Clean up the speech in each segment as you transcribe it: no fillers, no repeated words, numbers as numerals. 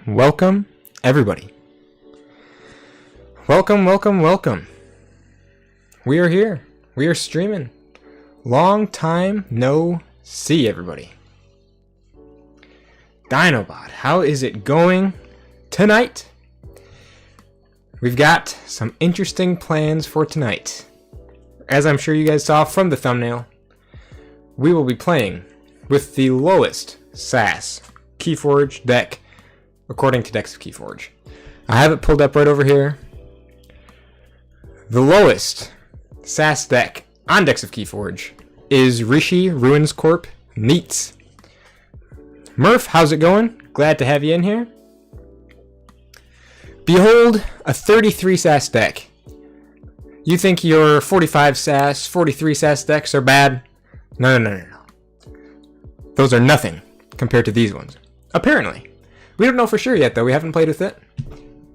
Welcome, everybody. Welcome, welcome, welcome. We are here. We are streaming. Long time no see, everybody. Dinobot, how is it going tonight? We've got some interesting plans for tonight. As I'm sure you guys saw from the thumbnail, we will be playing with the lowest SAS KeyForge deck according to SAS KeyForge. I have it pulled up right over here. The lowest SAS deck on SAS KeyForge is Rishi Ruins Corp Meets. Murph, how's it going? Glad to have you in here. Behold, a 33 SAS deck. You think your 45 SAS, 43 SAS decks are bad? No. Those are nothing compared to these ones. Apparently. We don't know for sure yet, though. We haven't played with it.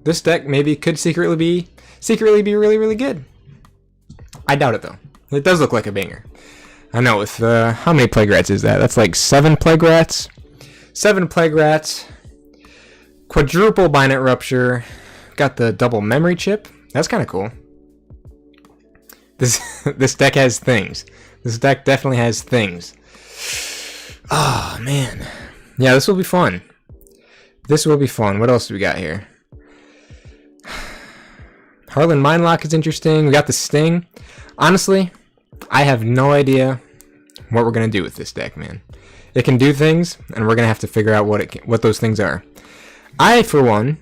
This deck maybe could secretly be really, really good. I doubt it, though. It does look like a banger. I know, with how many Plague Rats is that? That's like 7 Plague Rats. 7 Plague Rats. Quadruple Binet Rupture. Got the double memory chip. That's kind of cool. This deck has things. This deck definitely has things. Oh, man. Yeah, this will be fun. This will be fun. What else do we got here? Harlan Mindlock is interesting. We got the Sting. Honestly, I have no idea what we're going to do with this deck, man. It can do things, and we're going to have to figure out what those things are. I, for one,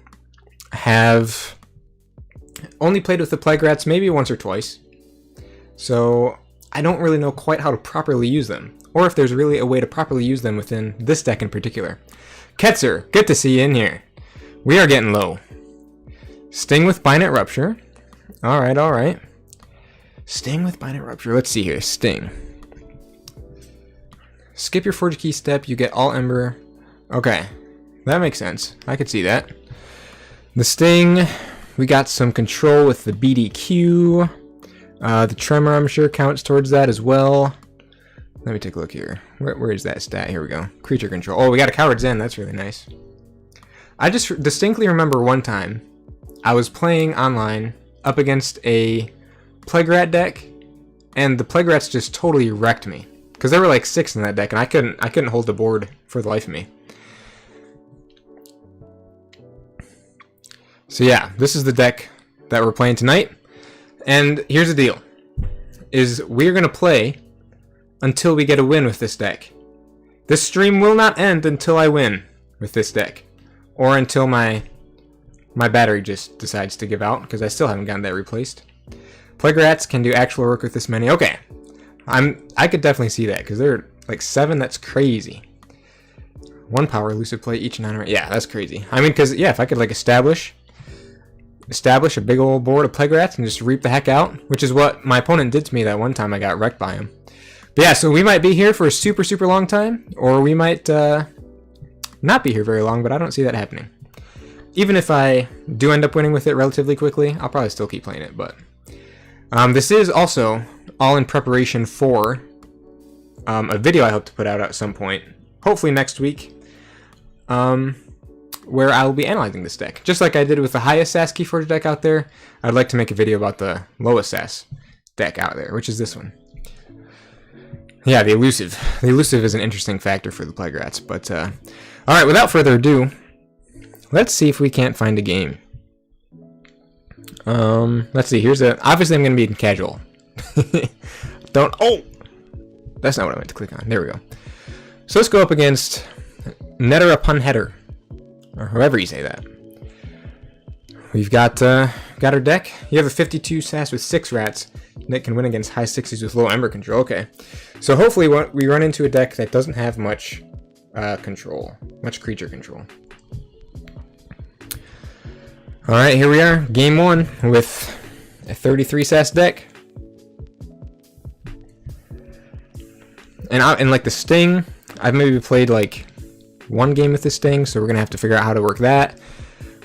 have only played with the Plague Rats maybe once or twice. So I don't really know quite how to properly use them, or if there's really a way to properly use them within this deck in particular. Ketzer, good to see you in here. We are getting low. Sting with Binet Rupture. Alright. Sting with Binet Rupture. Let's see here. Sting. Skip your Forge Key step. You get all Ember. Okay. That makes sense. I could see that. The Sting. We got some control with the BDQ. The Tremor, I'm sure, counts towards that as well. Let me take a look here. Where is that stat? Here we go. Creature control. Oh, we got a Coward's End. That's really nice. I just distinctly remember one time I was playing online up against a Plague Rat deck, and the Plague Rats just totally wrecked me. Because there were like 6 in that deck, and I couldn't hold the board for the life of me. So yeah, this is the deck that we're playing tonight. And here's the deal. Is we're going to play until we get a win with this deck. This stream will not end until I win with this deck. Or until my battery just decides to give out, because I still haven't gotten that replaced. Plague Rats can do actual work with this many. Okay. I could definitely see that, because they're like 7, that's crazy. 1 power, elusive play, each 9. Yeah, that's crazy. I mean, because, yeah, if I could like establish a big old board of Plague Rats and just reap the heck out, which is what my opponent did to me that one time I got wrecked by him. But yeah, so we might be here for a super, super long time, or we might not be here very long, but I don't see that happening. Even if I do end up winning with it relatively quickly, I'll probably still keep playing it, but this is also all in preparation for a video I hope to put out at some point, hopefully next week, where I will be analyzing this deck. Just like I did with the highest SAS KeyForge deck out there, I'd like to make a video about the lowest SAS deck out there, which is this one. Yeah, the elusive. The elusive is an interesting factor for the Plague Rats, but alright, without further ado, let's see if we can't find a game. Let's see, obviously I'm going to be in casual. Oh! That's not what I meant to click on. There we go. So let's go up against Netter upon Header, or however you say that. We've got our deck. You have a 52 SAS with 6 rats that can win against high 60s with low Ember control. Okay, so hopefully we run into a deck that doesn't have much control, much creature control. Alright, here we are. Game 1 with a 33 SAS deck. And like the Sting, I've maybe played like one game with the Sting, so we're gonna have to figure out how to work that.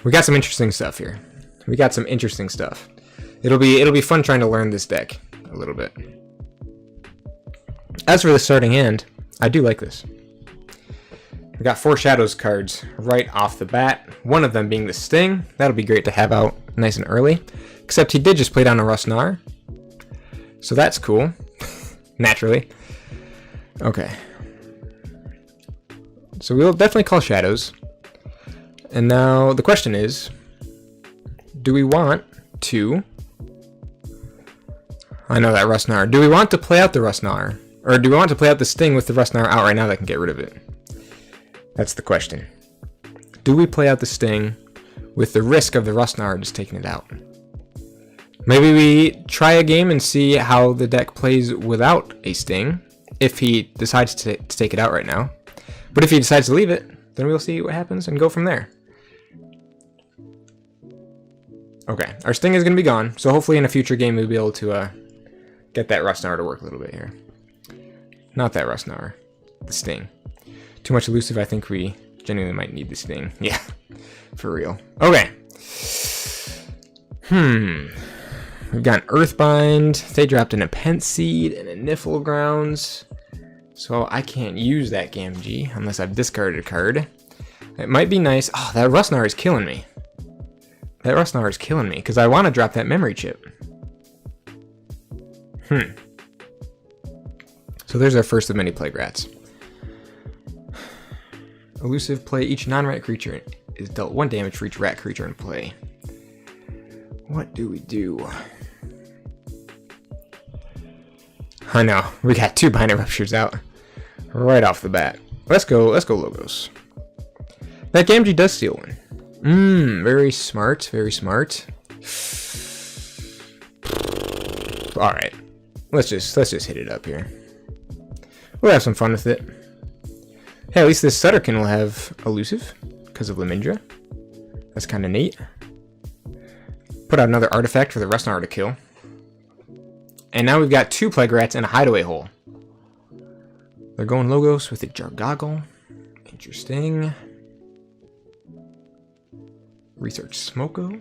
We got some interesting stuff here. We got some interesting stuff. It'll be fun trying to learn this deck a little bit. As for the starting hand, I do like this. We got 4 Shadows cards right off the bat. One of them being the Sting. That'll be great to have out nice and early. Except he did just play down a Rustnar, so that's cool. Naturally. Okay. So we'll definitely call Shadows. And now the question is, do we want to... I know that Rustnar. Do we want to play out the Rustnar? Or do we want to play out the Sting with the Rustnar out right now that can get rid of it? That's the question. Do we play out the Sting with the risk of the Rustnar just taking it out? Maybe we try a game and see how the deck plays without a Sting, if he decides to take it out right now. But if he decides to leave it, then we'll see what happens and go from there. Okay, our Sting is going to be gone, so hopefully in a future game we'll be able to get that Rustnar to work a little bit here. Not that Rustnar, the Sting. Too much elusive, I think we genuinely might need the Sting. Yeah, for real. Okay. We've got an Earthbind. They dropped an Apent Seed and a Niffle Grounds. So I can't use that Gamgee unless I've discarded a card. It might be nice. Oh, that Rustnar is killing me. That Rustnar is killing me because I want to drop that memory chip. So there's our first of many Plague Rats. Elusive, play each non-rat creature is dealt 1 damage for each rat creature in play. What do we do? I know, we got 2 Bind Ruptures out right off the bat. Let's go Logos. That Gamgee does steal 1. Very smart, very smart. Alright. Let's just hit it up here. We'll have some fun with it. Hey, at least this Sutterkin will have Elusive because of Lemindra. That's kind of neat. Put out another artifact for the Rustnar to kill. And now we've got 2 Plague Rats and a Hideaway Hole. They're going Logos with a Jargoggle. Interesting. Research Smoko.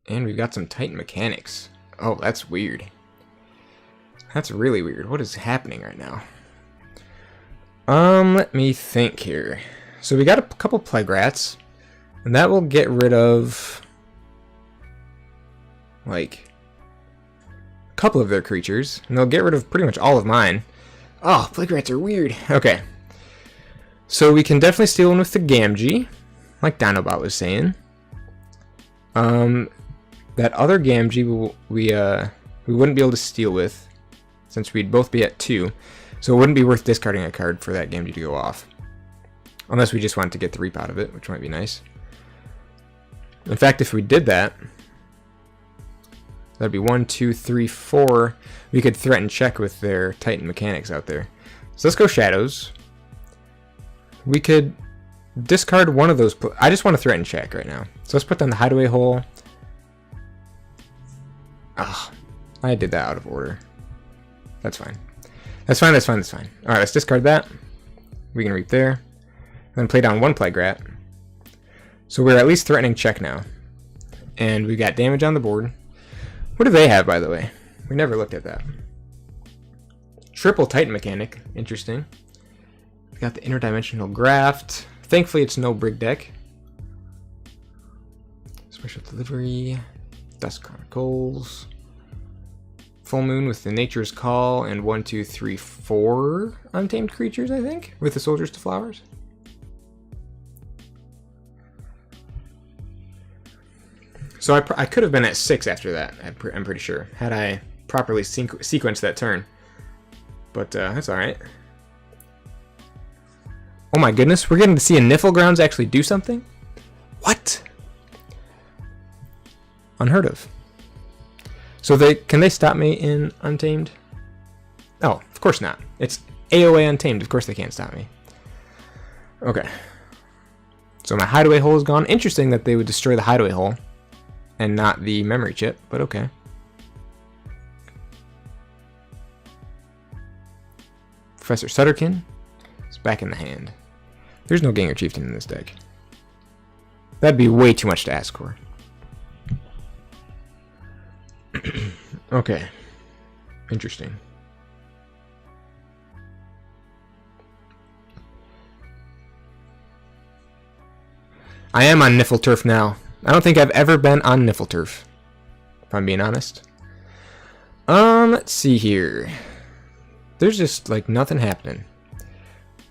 And we've got some Titan Mechanics. Oh, that's weird. That's really weird. What is happening right now? Let me think here. So we got a couple Plague Rats, and that will get rid of like a couple of their creatures, and they'll get rid of pretty much all of mine. Oh, Plague Rats are weird. Okay. So we can definitely steal 1 with the Gamgee, like Dinobot was saying. That other Gamgee we wouldn't be able to steal with, since we'd both be at 2, so it wouldn't be worth discarding a card for that Gamgee to go off. Unless we just wanted to get the Reap out of it, which might be nice. In fact, if we did that, that'd be 1, 2, 3, 4. We could threaten check with their Titan Mechanics out there. So let's go Shadows. We could discard one of those. I just want to threaten check right now. So let's put down the Hideaway Hole. Ah, I did that out of order. That's fine. That's fine, that's fine, that's fine. Alright, let's discard that. We can Reap there. Then play down 1 Plague Rat. So we're at least threatening check now. And we got damage on the board. What do they have, by the way? We never looked at that. Triple Titan Mechanic. Interesting. We got the Interdimensional Graft. Thankfully, it's no Brig deck. Special Delivery. Dusk Chronicles. Full Moon with the Nature's Call. And 1, 2, 3, 4 Untamed Creatures, I think. With the Soldiers to Flowers. So I could have been at 6 after that, I'm pretty sure, had I properly sequenced that turn. But that's alright. Oh my goodness, we're getting to see a Niffle Grounds actually do something? What? Unheard of. So can they stop me in Untamed? Oh, of course not. It's AOA Untamed. Of course they can't stop me. Okay. So my hideaway hole is gone. Interesting that they would destroy the hideaway hole and not the memory chip, but okay. Professor Sutterkin is back in the hand. There's no Ganger Chieftain in this deck. That'd be way too much to ask for. Okay. Interesting. I am on Niflturf now. I don't think I've ever been on Niflturf, if I'm being honest. Let's see here. There's just, like, nothing happening.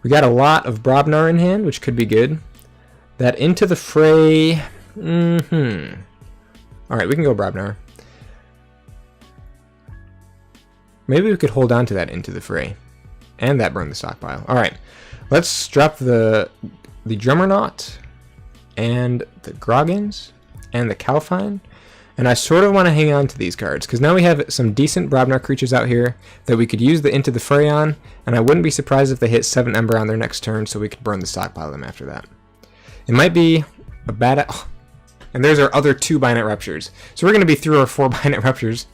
We got a lot of Brobnar in hand, which could be good. That Into the Fray... Alright, we can go Brobnar. Maybe we could hold on to that Into the Fray. And that Burn the Stockpile. Alright, let's drop the Drummernaut, and the Groggins, and the Calfine. And I sort of want to hang on to these cards, because now we have some decent Brobnar creatures out here that we could use the Into the Fray on, and I wouldn't be surprised if they hit 7 Ember on their next turn, so we could burn the stockpile them after that. It might be a bad... Oh, and there's our other 2 Binet Ruptures. So we're going to be through our 4 Binet Ruptures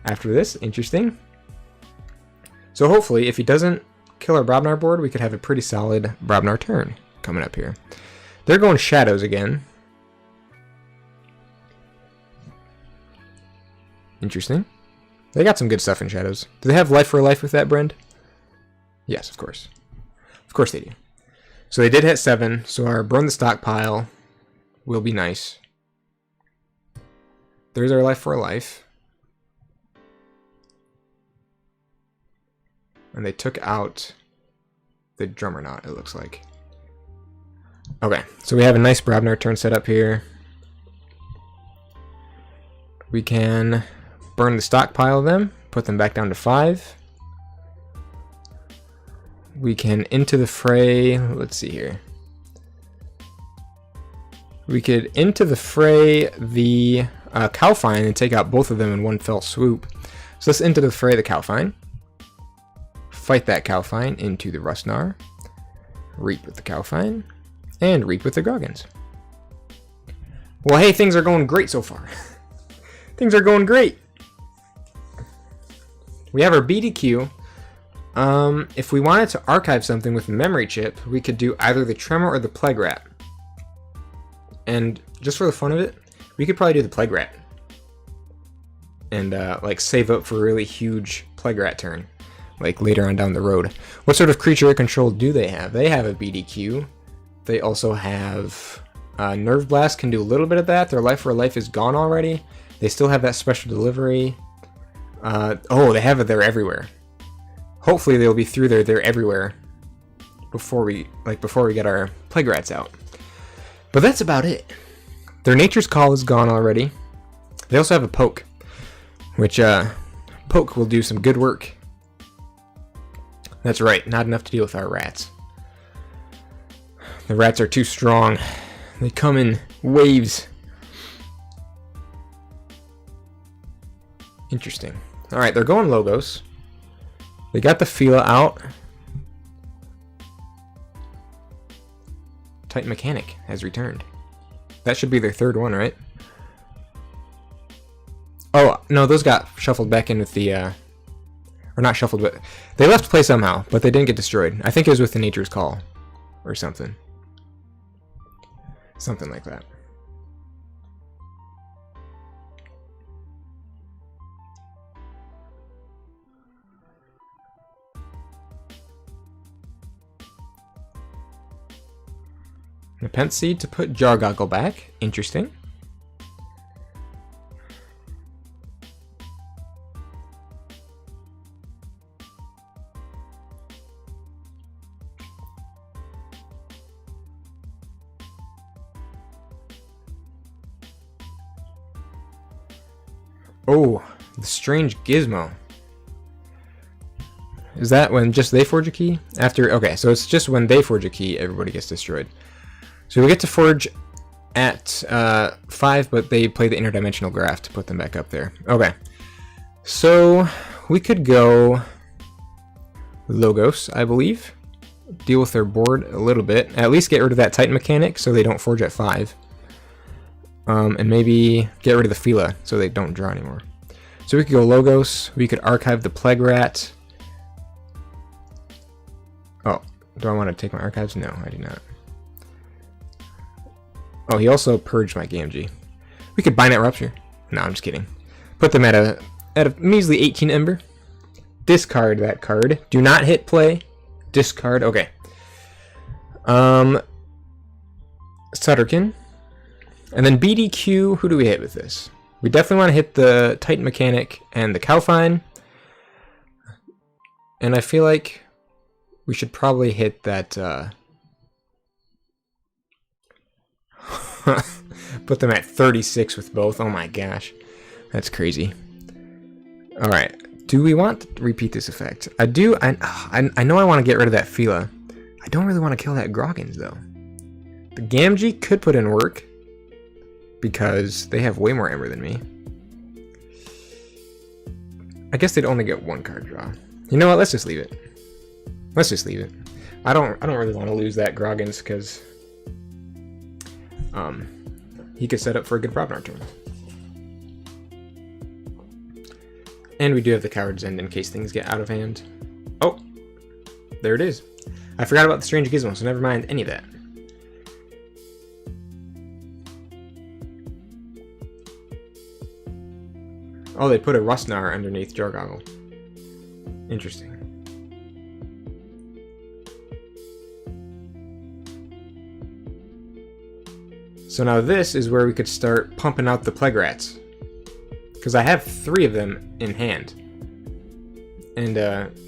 after this. Interesting. So hopefully, if he doesn't kill our Brobnar board, we could have a pretty solid Brobnar turn coming up here. They're going Shadows again. Interesting. They got some good stuff in Shadows. Do they have Life for Life with that, Brend? Yes, of course. Of course they do. So they did hit 7, so our Burn the Stockpile will be nice. There's our Life for Life. And they took out the Drummernaut, it looks like. Okay, so we have a nice Brobnar turn set up here. We can burn the stockpile them, put them back down to 5. We can Into the Fray, let's see here. We could Into the Fray the Calfine and take out both of them in one fell swoop. So let's Into the Fray the Calfine. Fight that Calfine into the Rustnar. Reap with the Calfine. And Reap with the Groggins. Well, hey, things are going great so far. Things are going great. We have our BDQ. If we wanted to archive something with a memory chip, we could do either the Tremor or the Plague Rat. And just for the fun of it, we could probably do the Plague Rat. And like save up for a really huge Plague Rat turn, like later on down the road. What sort of creature control do they have? They have a BDQ. They also have Nerve Blast, can do a little bit of that. Their Life for Life is gone already. They still have that special delivery. Oh, they have it there everywhere. Hopefully they'll be through there. They're everywhere before we get our Plague Rats out. But that's about it. Their Nature's Call is gone already. They also have a Poke, which Poke will do some good work. That's right, not enough to deal with our rats. The rats are too strong. They come in waves. Interesting. Alright, they're going Logos. They got the Fila out. Titan Mechanic has returned. That should be their 3rd one, right? Oh, no, those got shuffled back in with the... or not shuffled, but... They left play somehow, but they didn't get destroyed. I think it was with the Nature's Call. Or something. Something like that. Nepenthe Seed to put Jargoggle back. Interesting. Oh, the strange Gizmo. Is that when just they forge a key? After, okay, so it's just when they forge a key, everybody gets destroyed. So we get to forge at 5, but they play the interdimensional graph to put them back up there. Okay. So we could go Logos, I believe. Deal with their board a little bit. At least get rid of that Titan mechanic so they don't forge at 5. And maybe get rid of the Fila so they don't draw anymore. So we could go Logos. We could archive the Plague Rat. Oh, do I want to take my archives? No, I do not. Oh, he also purged my GMG. We could Binite Rupture. No, I'm just kidding. Put them at a measly 18 Ember. Discard that card. Do not hit play. Discard. Okay. Sutterkin. And then BDQ. Who do we hit with this? We definitely want to hit the Titan Mechanic and the Cowfine. And I feel like we should probably hit that. Put them at 36 with both. Oh my gosh. That's crazy. Alright. Do we want to repeat this effect? I do. I know I want to get rid of that Fila. I don't really want to kill that Groggins, though. The Gamgee could put in work, because they have way more Ember than me. I guess they'd only get 1 card draw. You know what? Let's just leave it. Let's just leave it. I don't really want to lose that Groggins, because he could set up for a good Brobnar turn. And we do have the Coward's End in case things get out of hand. Oh, there it is. I forgot about the Strange Gizmo, so never mind any of that. Oh, they put a Rustnar underneath Jorgoggle. Interesting. So now this is where we could start pumping out the Plague Rats. Because I have 3 of them in hand. And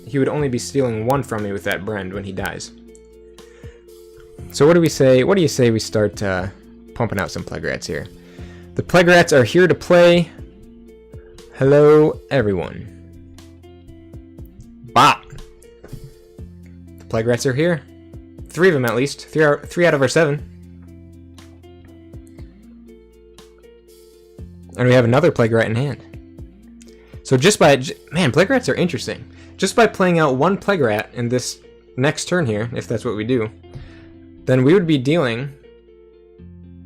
he would only be stealing 1 from me with that Brend when he dies. So what do we say? What do you say we start pumping out some Plague Rats here? The Plague Rats are here to play. Hello, everyone. Bop! The Plague Rats are here. 3 of them at least. 3 out of our 7. And we have another Plague Rat in hand. So just by... Man, Plague Rats are interesting. Just by playing out 1 Plague Rat in this next turn here, if that's what we do, then we would be dealing...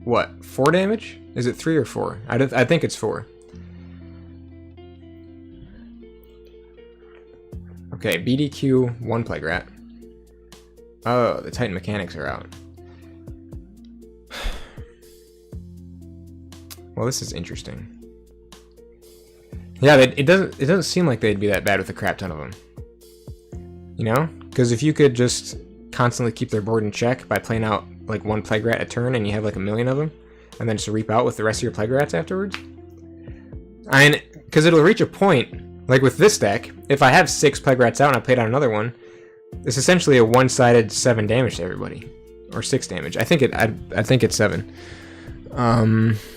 What? 4 damage? Is it 3 or 4? I think it's 4. Okay, BDQ, 1 Plague Rat. Oh, the Titan mechanics are out. Well, this is interesting. Yeah, it doesn't seem like they'd be that bad with a crap ton of them. You know? Because if you could just constantly keep their board in check by playing out like 1 Plague Rat a turn and you have like 1,000,000 of them, and then just reap out with the rest of your Plague Rats afterwards. Because it'll reach a point, like with this deck, if I have 6 Plague Rats out and I played out another one, it's essentially a one-sided 7 damage to everybody. Or 6 damage. I think it's 7.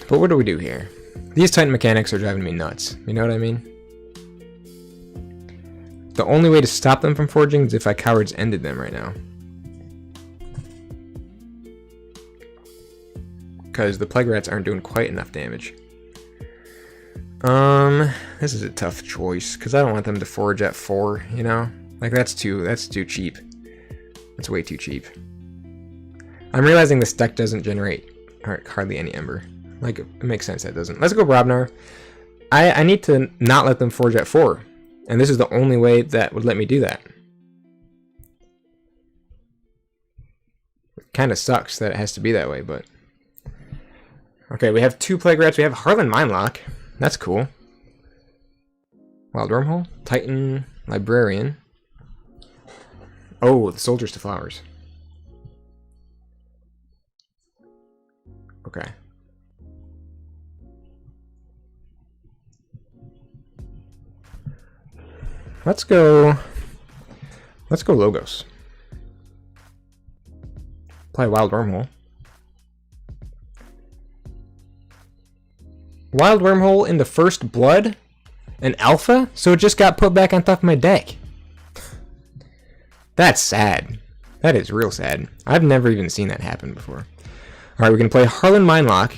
But what do we do here? These Titan mechanics are driving me nuts. You know what I mean? The only way to stop them from forging is if I Coward's Ended them right now. Because the Plague Rats aren't doing quite enough damage. This is a tough choice, because I don't want them to forge at 4, you know? Like, that's too cheap. That's way too cheap. I'm realizing this deck doesn't generate hardly any Ember. Like, it makes sense that it doesn't. Let's go Brobnar. I need to not let them forge at 4. And this is the only way that would let me do that. It kind of sucks that it has to be that way, but... Okay, we have 2 Plague Rats. We have Harlan Mindlock. That's cool. Wild Wormhole. Titan Librarian. Oh, the Soldiers to Flowers. Okay. Let's go Logos. Play Wild Wormhole. Wild Wormhole in the first blood? An alpha? So it just got put back on top of my deck. That's sad. That is real sad. I've never even seen that happen before. Alright, we're going to play Harlan Mindlock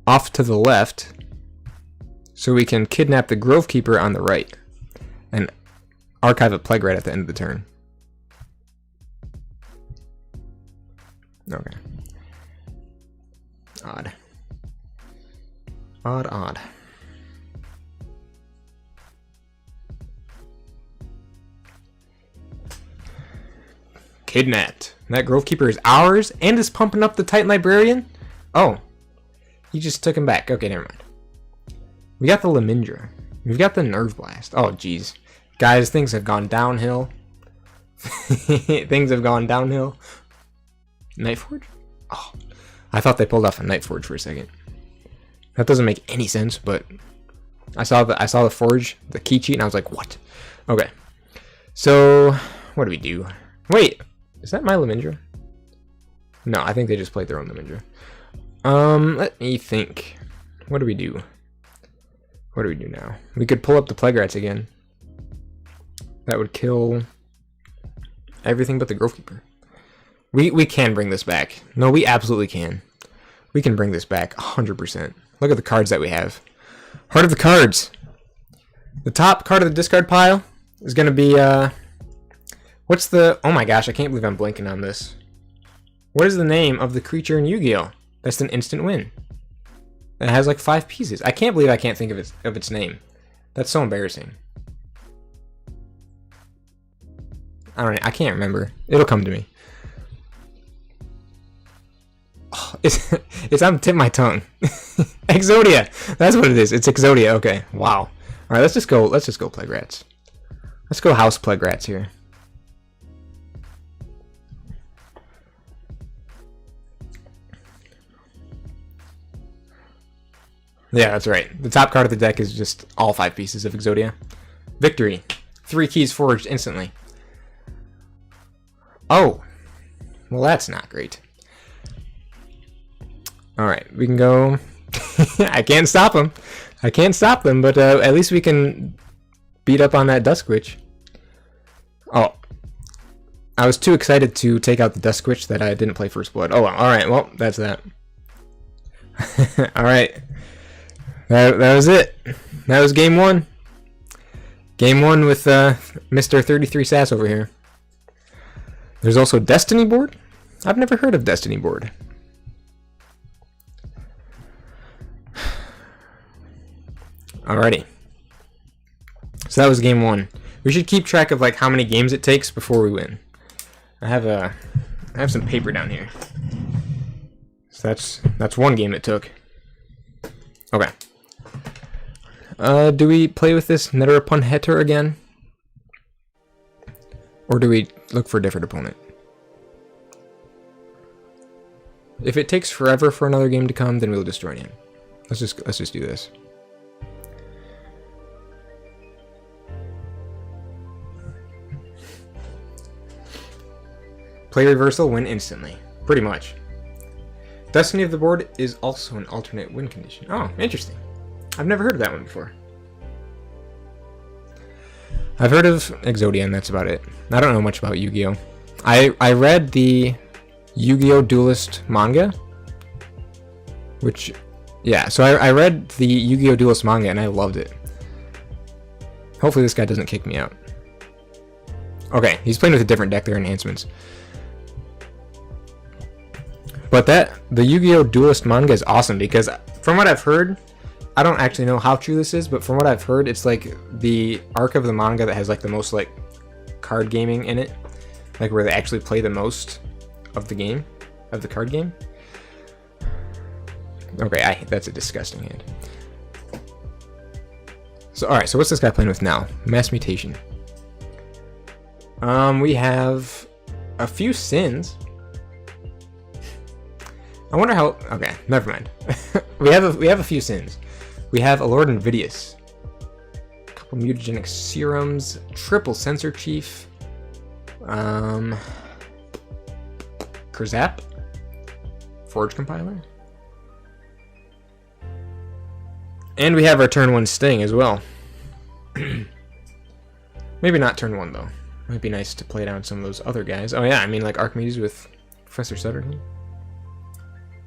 off to the left. so we can kidnap the Grove Keeper on the right and archive a Plague Rat at the end of the turn. Okay. Odd. Odd, odd. Kidnapped. That Grove Keeper is ours and is pumping up the Titan Librarian? Oh. He just took him back. Okay, never mind. We got the Lemindra. We've got the Nerve Blast. Oh, jeez. Guys, things have gone downhill. Things have gone downhill. Nightforge? Oh. I thought they pulled off a Nightforge for a second. That doesn't make any sense, but I saw the forge, the key cheat, and I was like, what? Okay. So, what do we do? Wait, is that my Lemindra? No, I think they just played their own Lemindra. Let me think. What do we do? What do we do now? We could pull up the Plague Rats again. That would kill everything but the Grove Keeper. We can bring this back. No, we absolutely can. We can bring this back 100%. Look at the cards that we have. Heart of the cards. The top card of the discard pile is going to be, what's the... Oh my gosh, I can't believe I'm blanking on this. What is the name of the creature in Yu-Gi-Oh? That's an instant win. It has like 5 pieces. I can't believe I can't think of its name. That's so embarrassing. I can't remember. It'll come to me. Oh, it's on the tip of my tongue. Exodia. That's what it is. It's Exodia. Okay. Wow. All right. Let's just go Plague Rats. Let's go House Plague Rats here. Yeah, that's right. The top card of the deck is just all 5 pieces of Exodia. Victory. 3 keys forged instantly. Oh. Well, that's not great. Alright, we can go... I can't stop them. I can't stop them, but at least we can beat up on that Dusk Witch. Oh. I was too excited to take out the Dusk Witch that I didn't play First Blood. Oh, alright, well, that's that. Alright. That was it. That was game 1. Game 1 with Mr. 33 SAS over here. There's also Destiny board? I've never heard of Destiny board. Alrighty. So that was game 1. We should keep track of like how many games it takes before we win. I have some paper down here. So that's 1 game it took. Okay. Do we play with this Netterpunheter again? Or do we look for a different opponent? If it takes forever for another game to come, then we'll destroy him. Let's just do this. Play reversal, win instantly. Pretty much. Destiny of the board is also an alternate win condition. Oh, interesting. I've never heard of that one before. I've heard of Exodia, and that's about it. I don't know much about Yu-Gi-Oh! I read the Yu-Gi-Oh! Duelist manga. Which, yeah, so I read the Yu-Gi-Oh! Duelist manga, and I loved it. Hopefully this guy doesn't kick me out. Okay, he's playing with a different deck. There are enhancements. But the Yu-Gi-Oh! Duelist manga is awesome because from what I've heard, I don't actually know how true this is, but from what I've heard, it's like the arc of the manga that has like the most like card gaming in it, like where they actually play the most of the game, of the card game. Okay, that's a disgusting hand. So alright, so what's this guy playing with now? Mass Mutation. We have a few sins. I wonder how... Okay, never mind. we have a few sins. We have a Lord Invidious, a couple mutagenic serums, triple Sensor Chief, Kurzap, Forge Compiler, and we have our turn 1 Sting as well. Maybe not turn 1 though. Might be nice to play down some of those other guys. Oh yeah, I mean like Aembermedes with Professor Sutherland.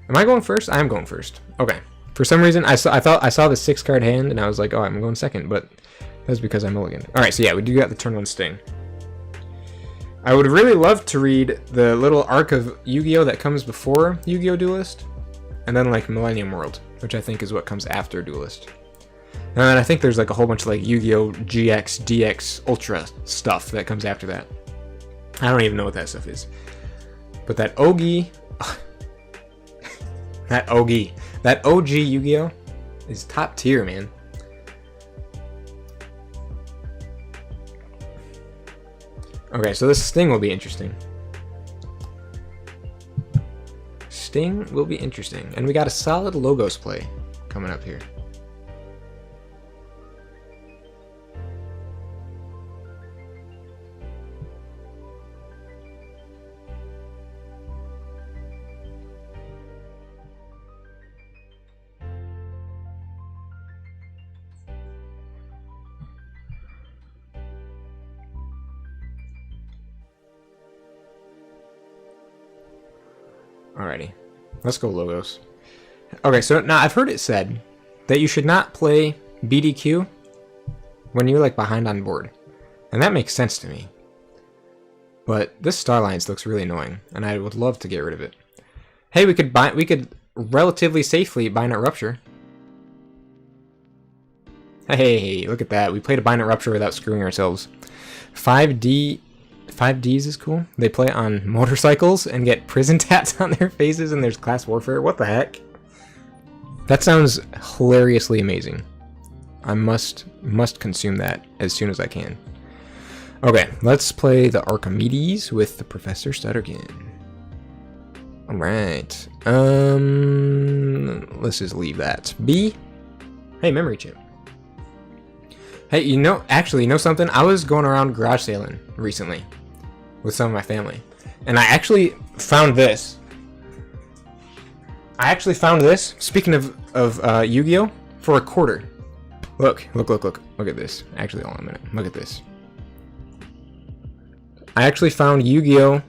Am I going first? I am going first. Okay. For some reason, I saw the 6-card hand, and I was like, oh, I'm going second, but that's because I mulliganed. Alright, so yeah, we do got the turn 1 Sting. I would really love to read the little arc of Yu-Gi-Oh! That comes before Yu-Gi-Oh! Duelist, and then like Millennium World, which I think is what comes after Duelist. And then I think there's like a whole bunch of like Yu-Gi-Oh! GX, DX, Ultra stuff that comes after that. I don't even know what that stuff is. But that Ogi... that OG Yu-Gi-Oh! Is top tier, man. Okay, so this Sting will be interesting. Sting will be interesting. And we got a solid Logos play coming up here. Alrighty, let's go Logos. Okay, so now I've heard it said that you should not play BDQ when you're like behind on board, and that makes sense to me. But this Starlines looks really annoying, and I would love to get rid of it. Hey, we could relatively safely Binary Rupture. Hey, look at that. We played a Binary Rupture without screwing ourselves. 5Ds is cool. They play on motorcycles and get prison tats on their faces, and there's class warfare. What the heck? That sounds hilariously amazing. I must consume that as soon as I can. Okay, let's play the Aembermedes with the Professor Stutterkin. Alright. Let's just leave that. B. Hey, memory chip. Hey, actually, you know something? I was going around garage sailing recently with some of my family, and I actually found this. Speaking of Yu-Gi-Oh! For $0.25. Look at this. Actually, hold on a minute. Look at this. I actually found Yu-Gi-Oh!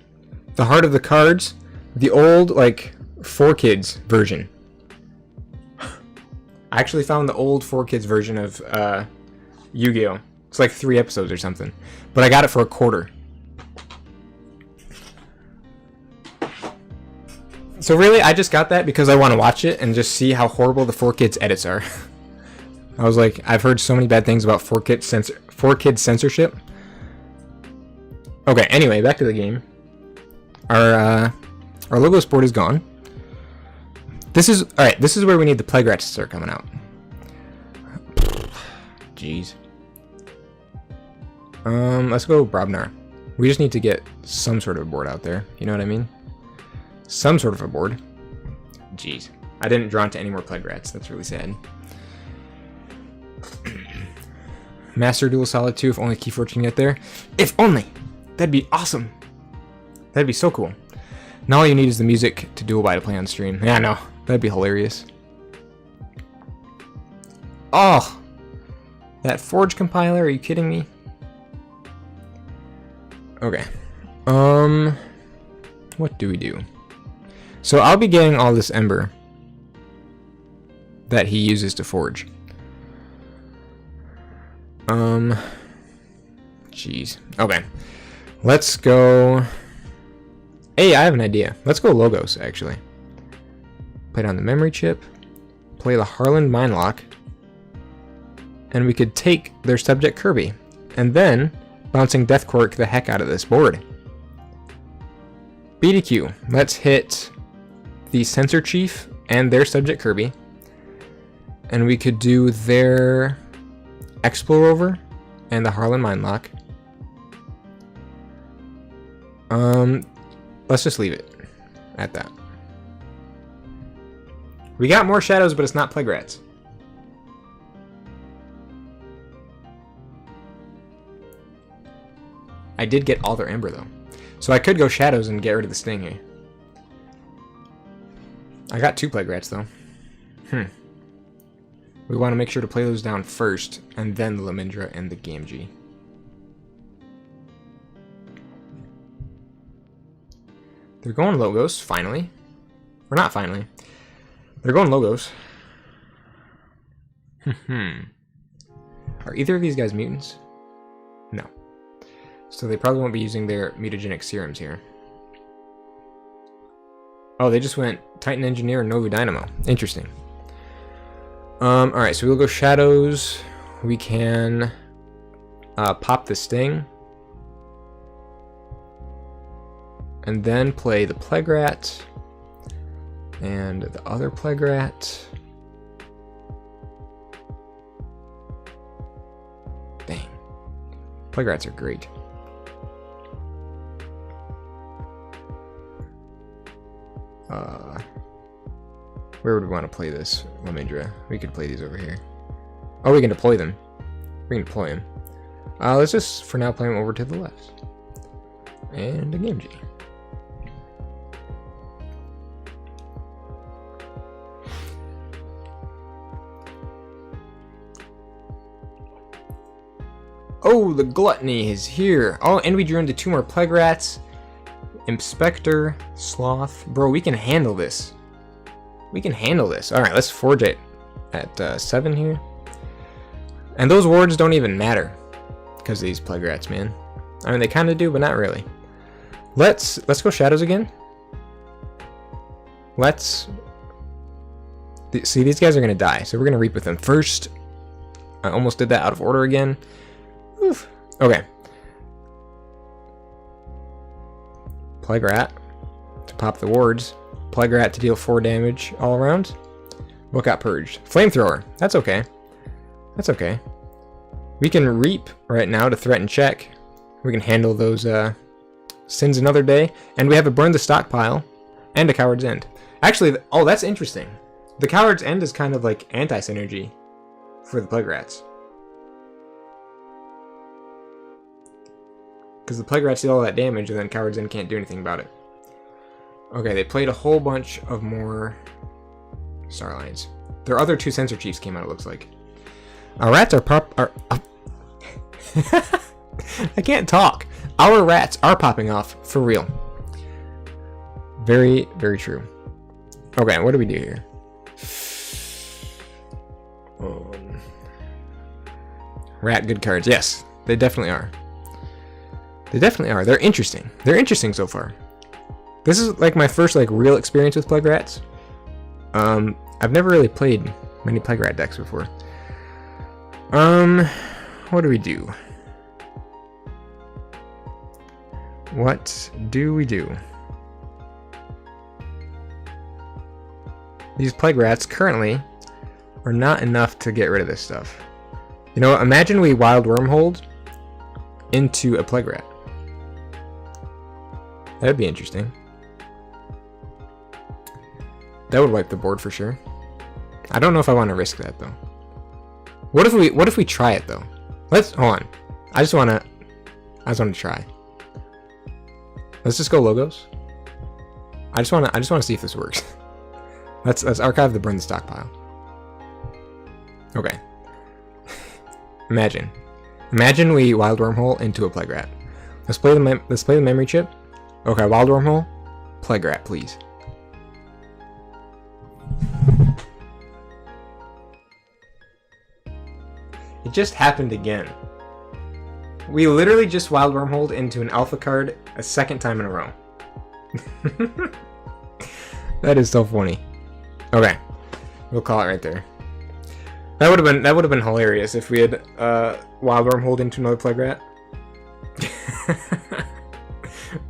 The Heart of the Cards, the old, like, 4Kids version. I actually found the old 4Kids version of Yu-Gi-Oh! It's like 3 episodes or something. But I got it for $0.25. So really, I just got that because I want to watch it and just see how horrible the 4Kids edits are. I was like, I've heard so many bad things about 4Kids censorship. Okay, anyway, back to the game. Our Logos board is gone. This is where we need the Plague Rats to start coming out. Jeez. Let's go Brobnar. We just need to get some sort of a board out there. You know what I mean? Some sort of a board. Jeez. I didn't draw into any more Plague Rats. That's really sad. Master Duel Solid 2, if only KeyForge can get there. If only! That'd be awesome. That'd be so cool. Now all you need is the music to duel by to play on stream. Yeah, no. That'd be hilarious. Oh! That Forge compiler, are you kidding me? Okay. What do we do? So I'll be getting all this Ember that he uses to forge. Jeez. Okay. Let's go... Hey, I have an idea. Let's go Logos, actually. Play down the memory chip. Play the Harlan Mindlock. And we could take their subject Kirby. And then, bouncing Death Quirk the heck out of this board. BDQ. Let's hit the Censor Chief and their subject Kirby. And we could do their Explorover and the Harlan Mindlock. Let's just leave it at that. We got more shadows, but it's not Plague Rats. I did get all their Ember, though. So I could go Shadows and get rid of the Sting here. I got 2 Plague Rats, though. We want to make sure to play those down first, and then the Lamindra and the Gamgee. They're going Logos, finally. Or not finally. They're going Logos. Are either of these guys mutants? No. So they probably won't be using their mutagenic serums here. Oh, they just went Titan Engineer and Novu Dynamo. Interesting. Alright, so we'll go Shadows. We can pop the Sting. And then play the Plague Rat. And the other Plague Rat. Dang. Plague Rats are great. Where would we want to play this? Lamindra. We could play these over here. Oh, we can deploy them. We can deploy them. Let's just, for now, play them over to the left. And a Game G. Oh, the Gluttony is here. Oh, and we drew into 2 more Plague Rats. Inspector, Sloth. Bro, we can handle this. We can handle this. Alright, let's forge it at 7 here. And those wards don't even matter because of these Plague Rats, man. I mean, they kind of do, but not really. Let's go Shadows again. See, these guys are going to die, so we're going to reap with them first. I almost did that out of order again. Oof. Okay. Plague Rat to pop the wards. Plague Rat to deal 4 damage all around. What got purged? Flamethrower. That's okay. That's okay. We can reap right now to threaten check. We can handle those sins another day. And we have a burn the stockpile and a Coward's End. Actually, oh, that's interesting. The Coward's End is kind of like anti-synergy for the Plague Rats. Because the Plague Rats deal all that damage, and then Coward's End can't do anything about it. Okay, they played a whole bunch of more Starlines. Their other 2 Sensor Chiefs came out, it looks like. Our rats are I can't talk. Our rats are popping off, for real. Very, very true. Okay, what do we do here? Rat good cards. Yes, they definitely are. They definitely are. They're interesting. They're interesting so far. This is like my first like real experience with Plague Rats. I've never really played many Plague Rat decks before. What do we do? What do we do? These Plague Rats currently are not enough to get rid of this stuff. You know, imagine we Wild Wormhole into a Plague Rat. That'd be interesting. That would wipe the board for sure. I don't know if I want to risk that though. What if we try it though? Let's hold on. I just want to try. Let's just go logos. I just want to see if this works. Let's archive the burn the stockpile. Okay. Imagine we Wild Wormhole into a Plague Rat. Let's play the memory chip. Okay, Wild Wormhole, Plague Rat, please. It just happened again. We literally just Wild Wormholed into an alpha card a 2nd time in a row. That is so funny. Okay, we'll call it right there. That would have been hilarious if we had Wild Wormholed into another Plague Rat.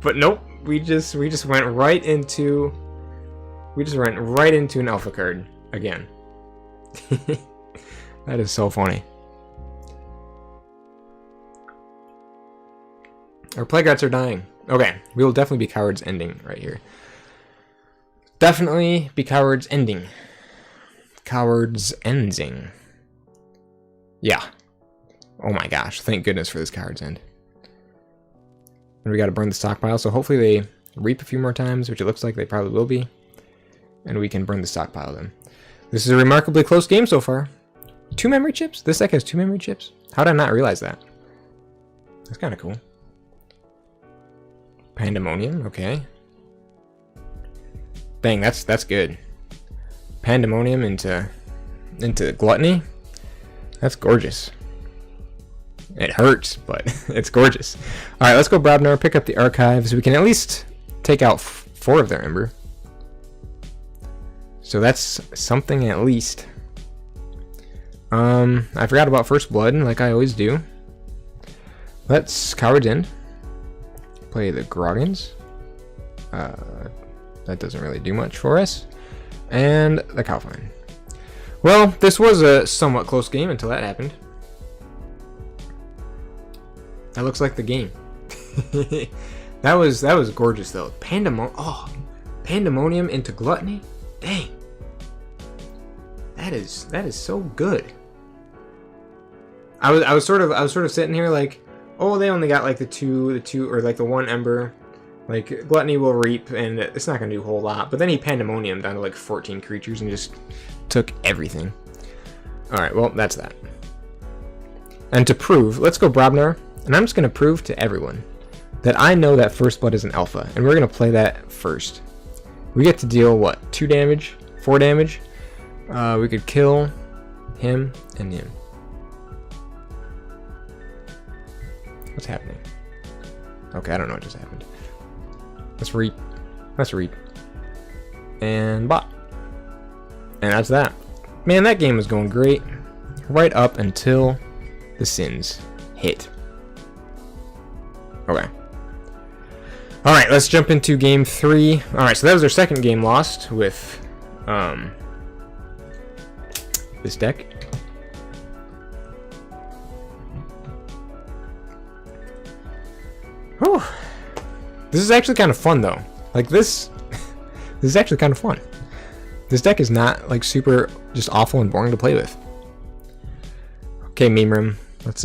But nope, we just went right into an alpha card again. That is so funny. Our Plague Rats are dying. Okay, we will definitely be Coward's Ending right here. Definitely be Coward's Ending. Coward's Ending. Yeah. Oh my gosh, thank goodness for this Coward's End. And we gotta burn the stockpile, so hopefully they reap a few more times, which it looks like they probably will be. And we can burn the stockpile then. This is a remarkably close game so far. 2 memory chips? This deck has 2 memory chips? How did I not realize that? That's kind of cool. Pandemonium, okay. Dang, that's good. Pandemonium into Gluttony. That's gorgeous. It hurts, but it's gorgeous. Alright, let's go Brobnar, pick up the archives. We can at least take out 4 of their Ember. So that's something at least. I forgot about First Blood, like I always do. Let's Coward's End. Play the Groggins. That doesn't really do much for us. And the Cowfine. Well, this was a somewhat close game until that happened. That looks like the game. that was gorgeous though. Pandemonium into Gluttony. Dang. That is so good. I was sort of sitting here like, oh, they only got like the two or like the 1 Ember. Like Gluttony will reap and it's not gonna do a whole lot. But then he Pandemonium down to like 14 creatures and just took everything. Alright, well that's that. And to prove, let's go Brobnar. And I'm just going to prove to everyone that I know that First Blood is an alpha. And we're going to play that first. We get to deal, what, 2 damage? 4 damage? We could kill him and him. What's happening? Okay, I don't know what just happened. Let's reap. Let's reap. And bot. And that's that. Man, that game was going great. Right up until the sins hit. Okay. Alright, let's jump into game 3. Alright, so that was our second game lost with this deck. Whew. This is actually kind of fun though. Like this is actually kind of fun. This deck is not like super just awful and boring to play with. Okay, Meme Room. Let's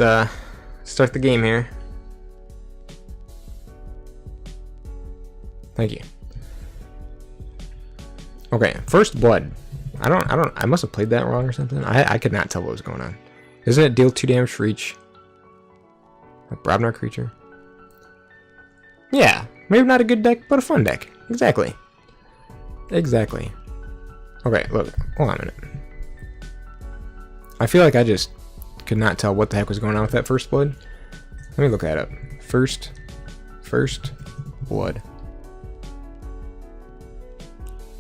start the game here. Thank you. Okay, First Blood. I must have played that wrong or something. I could not tell what was going on. Isn't it deal 2 damage for each Brobnar creature? Yeah, maybe not a good deck, but a fun deck. Exactly. Exactly. Okay, look, hold on a minute. I feel like I just could not tell what the heck was going on with that First Blood. Let me look that up. First Blood.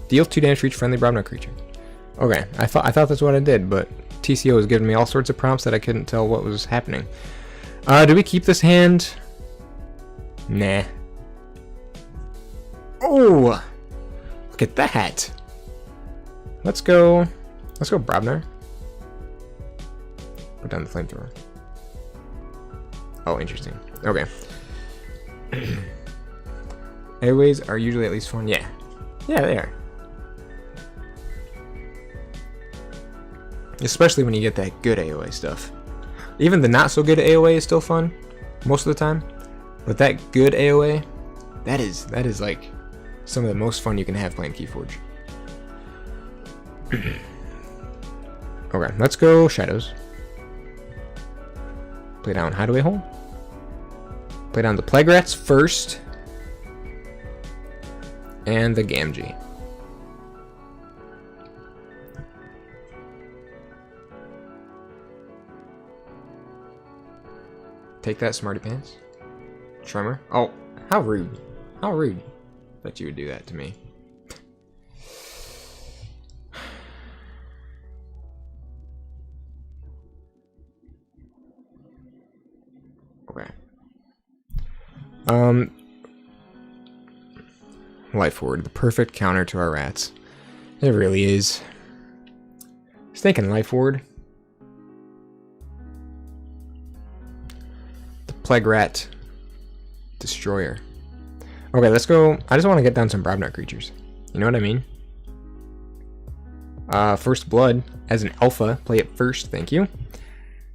Deal 2 damage for each friendly Brobnar creature. Okay, I thought that's what I did, but TCO was giving me all sorts of prompts that I couldn't tell what was happening. Do we keep this hand? Nah. Oh! Look at that! Let's go Brobnar. Put down the flamethrower. Oh, interesting. Okay. Airways are usually at least fun. Yeah. Yeah, they are. Especially when you get that good AOA stuff. Even the not so good AOA is still fun most of the time. But that good AOA, that is like some of the most fun you can have playing KeyForge. Okay, let's go Shadows. Play down Hideaway Hole. Play down the Plague Rats first. And the Gamgee. Take that, Smarty Pants. Tremor. Oh, how rude. How rude that you would do that to me. Okay. Life Ward, the perfect counter to our rats. It really is. Just thinking Life Ward. The Plague Rat Destroyer. Okay, let's go. I just want to get down some Brobnar creatures. You know what I mean? First Blood as an alpha. Play it first, thank you.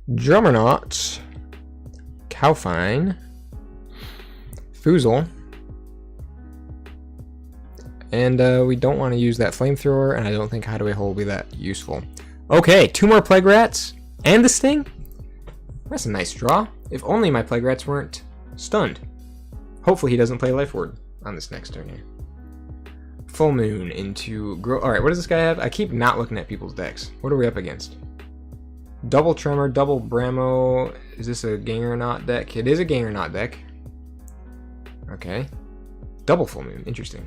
Drummernaut. Cowfine. Foozle. And we don't want to use that flamethrower, and I don't think Hideaway Hole will be that useful. Okay, 2 more Plague Rats and the Sting. That's a nice draw. If only my Plague Rats weren't stunned. Hopefully he doesn't play Life Ward on this next turn here. Full Moon into Grow. Alright, what does this guy have? I keep not looking at people's decks. What are we up against? Double Tremor, double Bramo. Is this a Gang or Not deck? It is a Gang or Not deck. Okay. Double Full Moon. Interesting.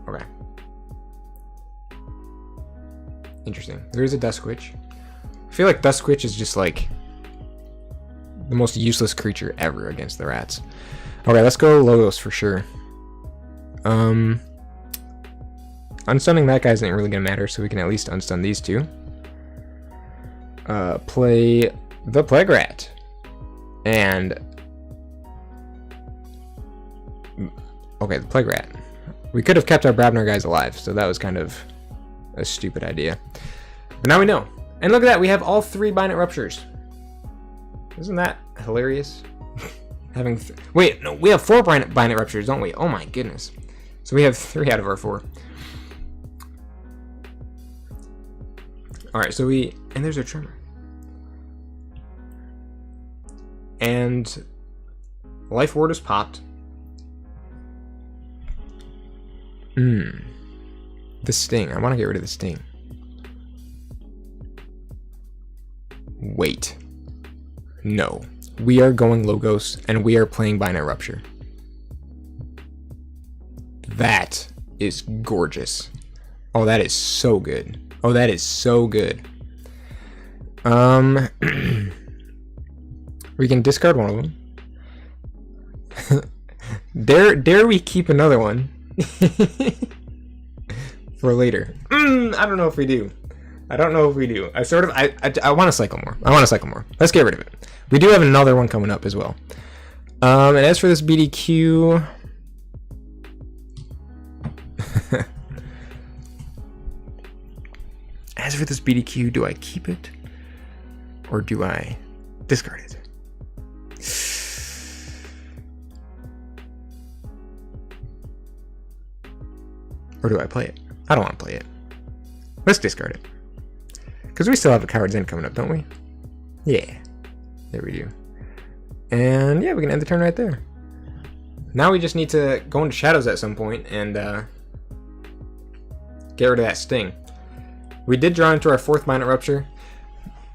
Okay. Interesting. There is a Dusk Witch. I feel like Dusk Witch is just like the most useless creature ever against the rats. Okay, let's go Logos for sure. Unstunning that guy isn't really gonna matter, so we can at least unstun these two. Play the Plague Rat. And okay, the Plague Rat. We could have kept our Brabner guys alive, so that was kind of a stupid idea. But now we know. And look at that, we have all 3 Bindant Ruptures. Isn't that hilarious? Having wait, no, we have 4 Bindant Ruptures, don't we? Oh my goodness. So we have 3 out of our 4. Alright, so and there's our Tremor. And Life Ward is popped. The Sting. I want to get rid of the Sting. Wait. No. We are going Logos, and we are playing Bindant Rupture. That is gorgeous. Oh, that is so good. Oh, that is so good. We can discard one of them. Dare we keep another one? For later. I don't know if we do. I don't know if we do. I want to cycle more. I want to cycle more. Let's get rid of it. We do have another one coming up as well. And as for this BDQ... As for this BDQ, do I keep it? Or do I discard it? Or do I play it? I don't want to play it. Let's discard it. Because we still have a Coward's End coming up, don't we? Yeah. There we do. And yeah, we can end the turn right there. Now we just need to go into Shadows at some point and get rid of that Sting. We did draw into our 4th Bindant Rupture.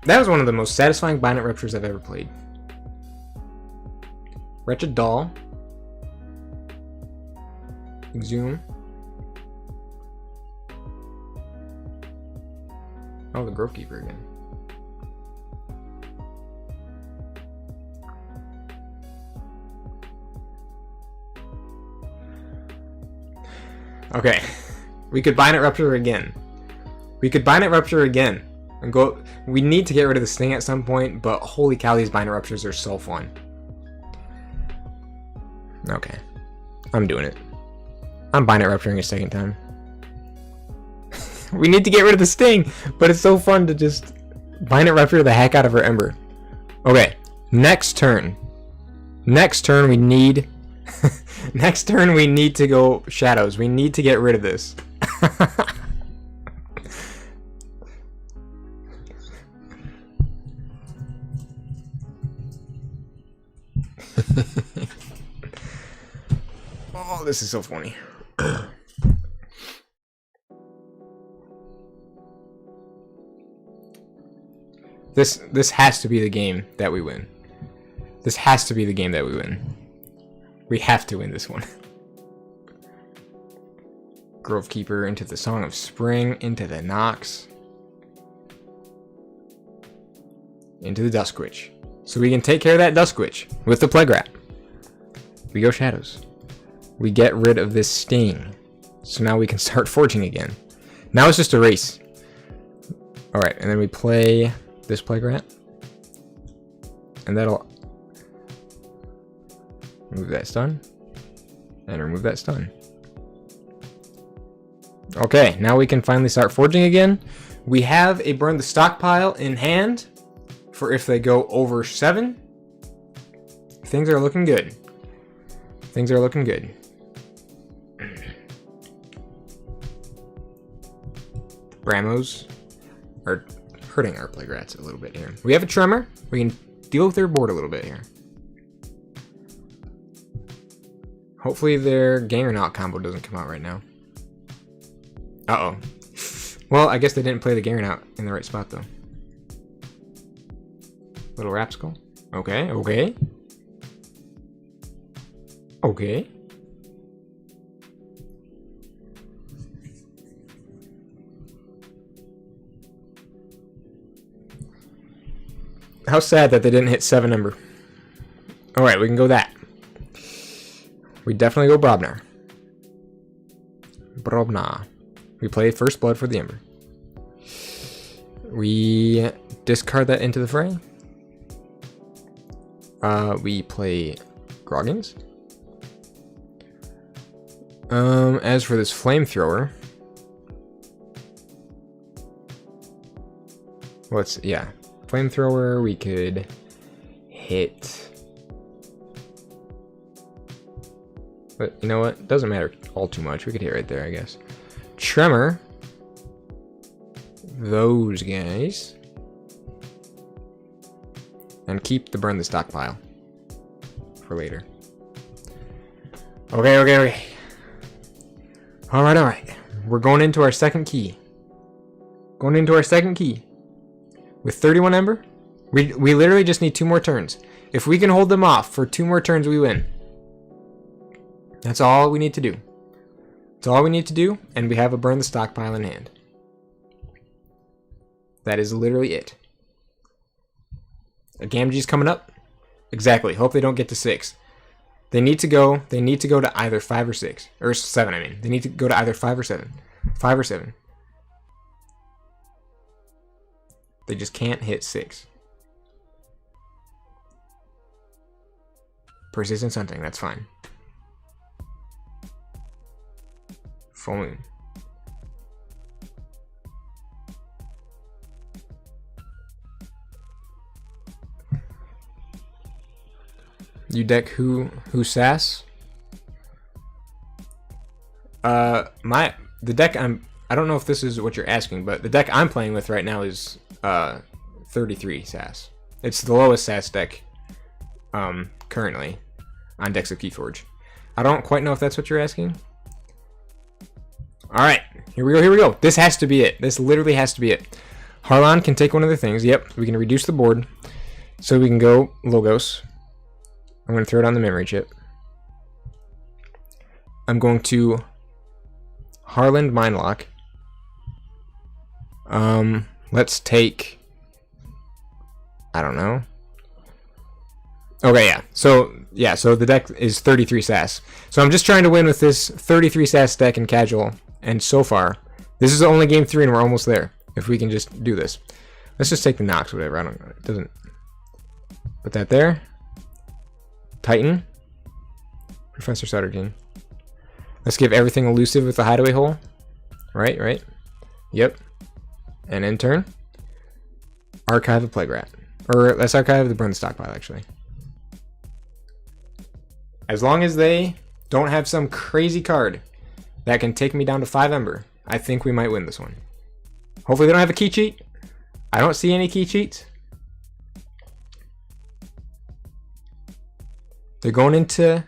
That was one of the most satisfying Bindant Ruptures I've ever played. Wretched Doll. Exhume. Oh, the Grove Keeper again. Okay. We could Bindant Rupture again. We could Bindant Rupture again. And go. We need to get rid of the Sting at some point, but holy cow, these Bindant Ruptures are so fun. Okay. I'm doing it. I'm Bindant Rupturing a second time. We need to get rid of the Sting, but it's so fun to just Bindant Rupture the heck out of our Ember. Okay, next turn. Next turn we need... Next turn we need to go Shadows. We need to get rid of this. Oh, this is so funny. This has to be the game that we win. This has to be the game that we win. We have to win this one. Grove Keeper into the Song of Spring, into the Nox, into the Dusk Witch. So we can take care of that Dusk Witch with the Plague Rat. We go Shadows. We get rid of this Sting. So now we can start forging again. Now it's just a race. Alright, and then we play this Plague Rat. And that'll remove that stun. And remove that stun. Okay, now we can finally start forging again. We have a Burn the Stockpile in hand for if they go over 7. Things are looking good. Things are looking good. Bramos are hurting our Plague Rats a little bit here. We have a Tremor. We can deal with their board a little bit here. Hopefully their Gang or Not combo doesn't come out right now. Uh-oh. Well, I guess they didn't play the Garen out in the right spot, though. Little Rapskull. Okay, okay. Okay. How sad that they didn't hit 7 Ember. Alright, we can go that. We definitely go Brobnar. Brobnar. We play First Blood for the Ember. We discard that into the fray. We play Groggins. As for this Flamethrower... yeah. Flamethrower, we could hit... But you know what? Doesn't matter all too much. We could hit right there, I guess. Tremor. Those guys. And keep the burn the stockpile for later. Okay, okay, okay. Alright, alright. We're going into our second key. Going into our second key. With 31 Ember, we literally just need 2 more turns. If we can hold them off for 2 more turns, we win. That's all we need to do. That's all we need to do, and we have a burn the stockpile in hand. That is literally it. A Gamgee's coming up. Exactly. Hope they don't get to 6. They need to go to either 5 or 6. Or 7, I mean. They need to go to either 5 or 7. 5 or 7. They just can't hit 6. Persistent hunting, that's fine. Full moon. You deck who SAS? The deck I don't know if this is what you're asking, but the deck I'm playing with right now is 33 SAS. It's the lowest SAS deck currently on decks of KeyForge. I don't quite know if that's what you're asking. Alright, here we go, here we go. This has to be it. This literally has to be it. Harlan can take one of the things. Yep, we can reduce the board. So we can go Logos. I'm going to throw it on the memory chip. I'm going to Harland Mindlock. Let's take... I don't know. Okay, yeah. So the deck is 33 SAS. So I'm just trying to win with this 33 SAS deck in casual. And so far, this is only game 3 and we're almost there. If we can just do this. Let's just take the Nox, whatever. I don't know. It doesn't... Put that there. Titan. Professor Sutterton. Let's give everything elusive with the hideaway hole. Right. Yep. And in turn, Archive of Plague Rat. Or let's archive the burn the stockpile, actually. As long as they don't have some crazy card that can take me down to 5 Ember, I think we might win this one. Hopefully they don't have a key cheat. I don't see any key cheats. They're going into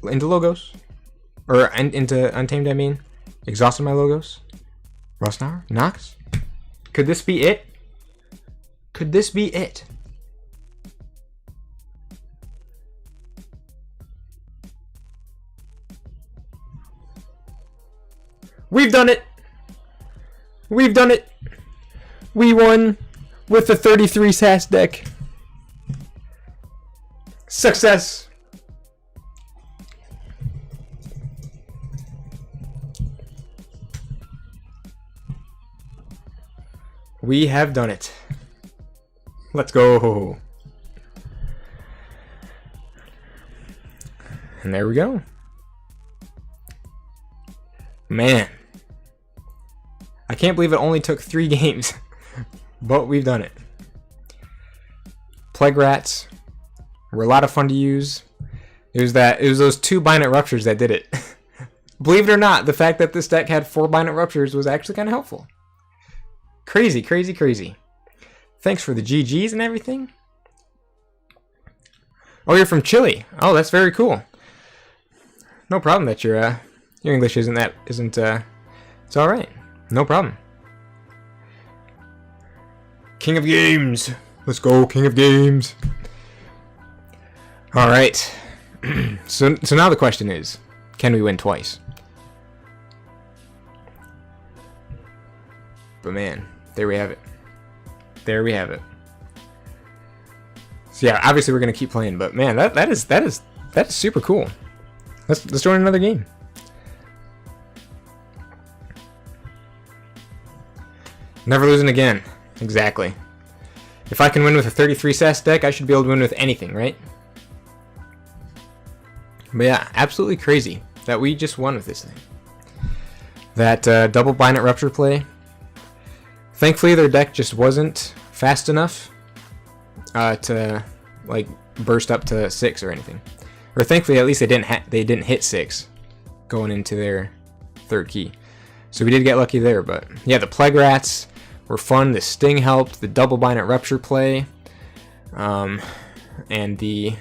Logos. Or into Untamed, I mean. Exhausted my Logos. Rosnar? Nox? Could this be it? Could this be it? We've done it! We've done it! We won with the 33 SAS deck. Success! We have done it. Let's go. And there we go. Man. I can't believe it only took 3 games. But we've done it. Plague Rats were a lot of fun to use. It was those 2 Binate Ruptures that did it. Believe it or not, the fact that this deck had 4 Binate Ruptures was actually kind of helpful. Crazy, crazy, crazy. Thanks for the GGs and everything. Oh, you're from Chile. Oh, that's very cool. No problem that your English isn't it's all right. No problem. King of Games! Let's go, King of Games! Alright. So now the question is, can we win twice? But man, there we have it. There we have it. So yeah, obviously we're gonna keep playing, but man, that is super cool. Let's join another game. Never losing again. Exactly. If I can win with a 33 SAS deck, I should be able to win with anything, right? But yeah, absolutely crazy that we just won with this thing. That double Binate Rupture play. Thankfully, their deck just wasn't fast enough to like burst up to 6 or anything. Or thankfully, at least they didn't hit 6 going into their third key. So we did get lucky there. But yeah, the Plague Rats were fun. The Sting helped. The double Binate Rupture play, and the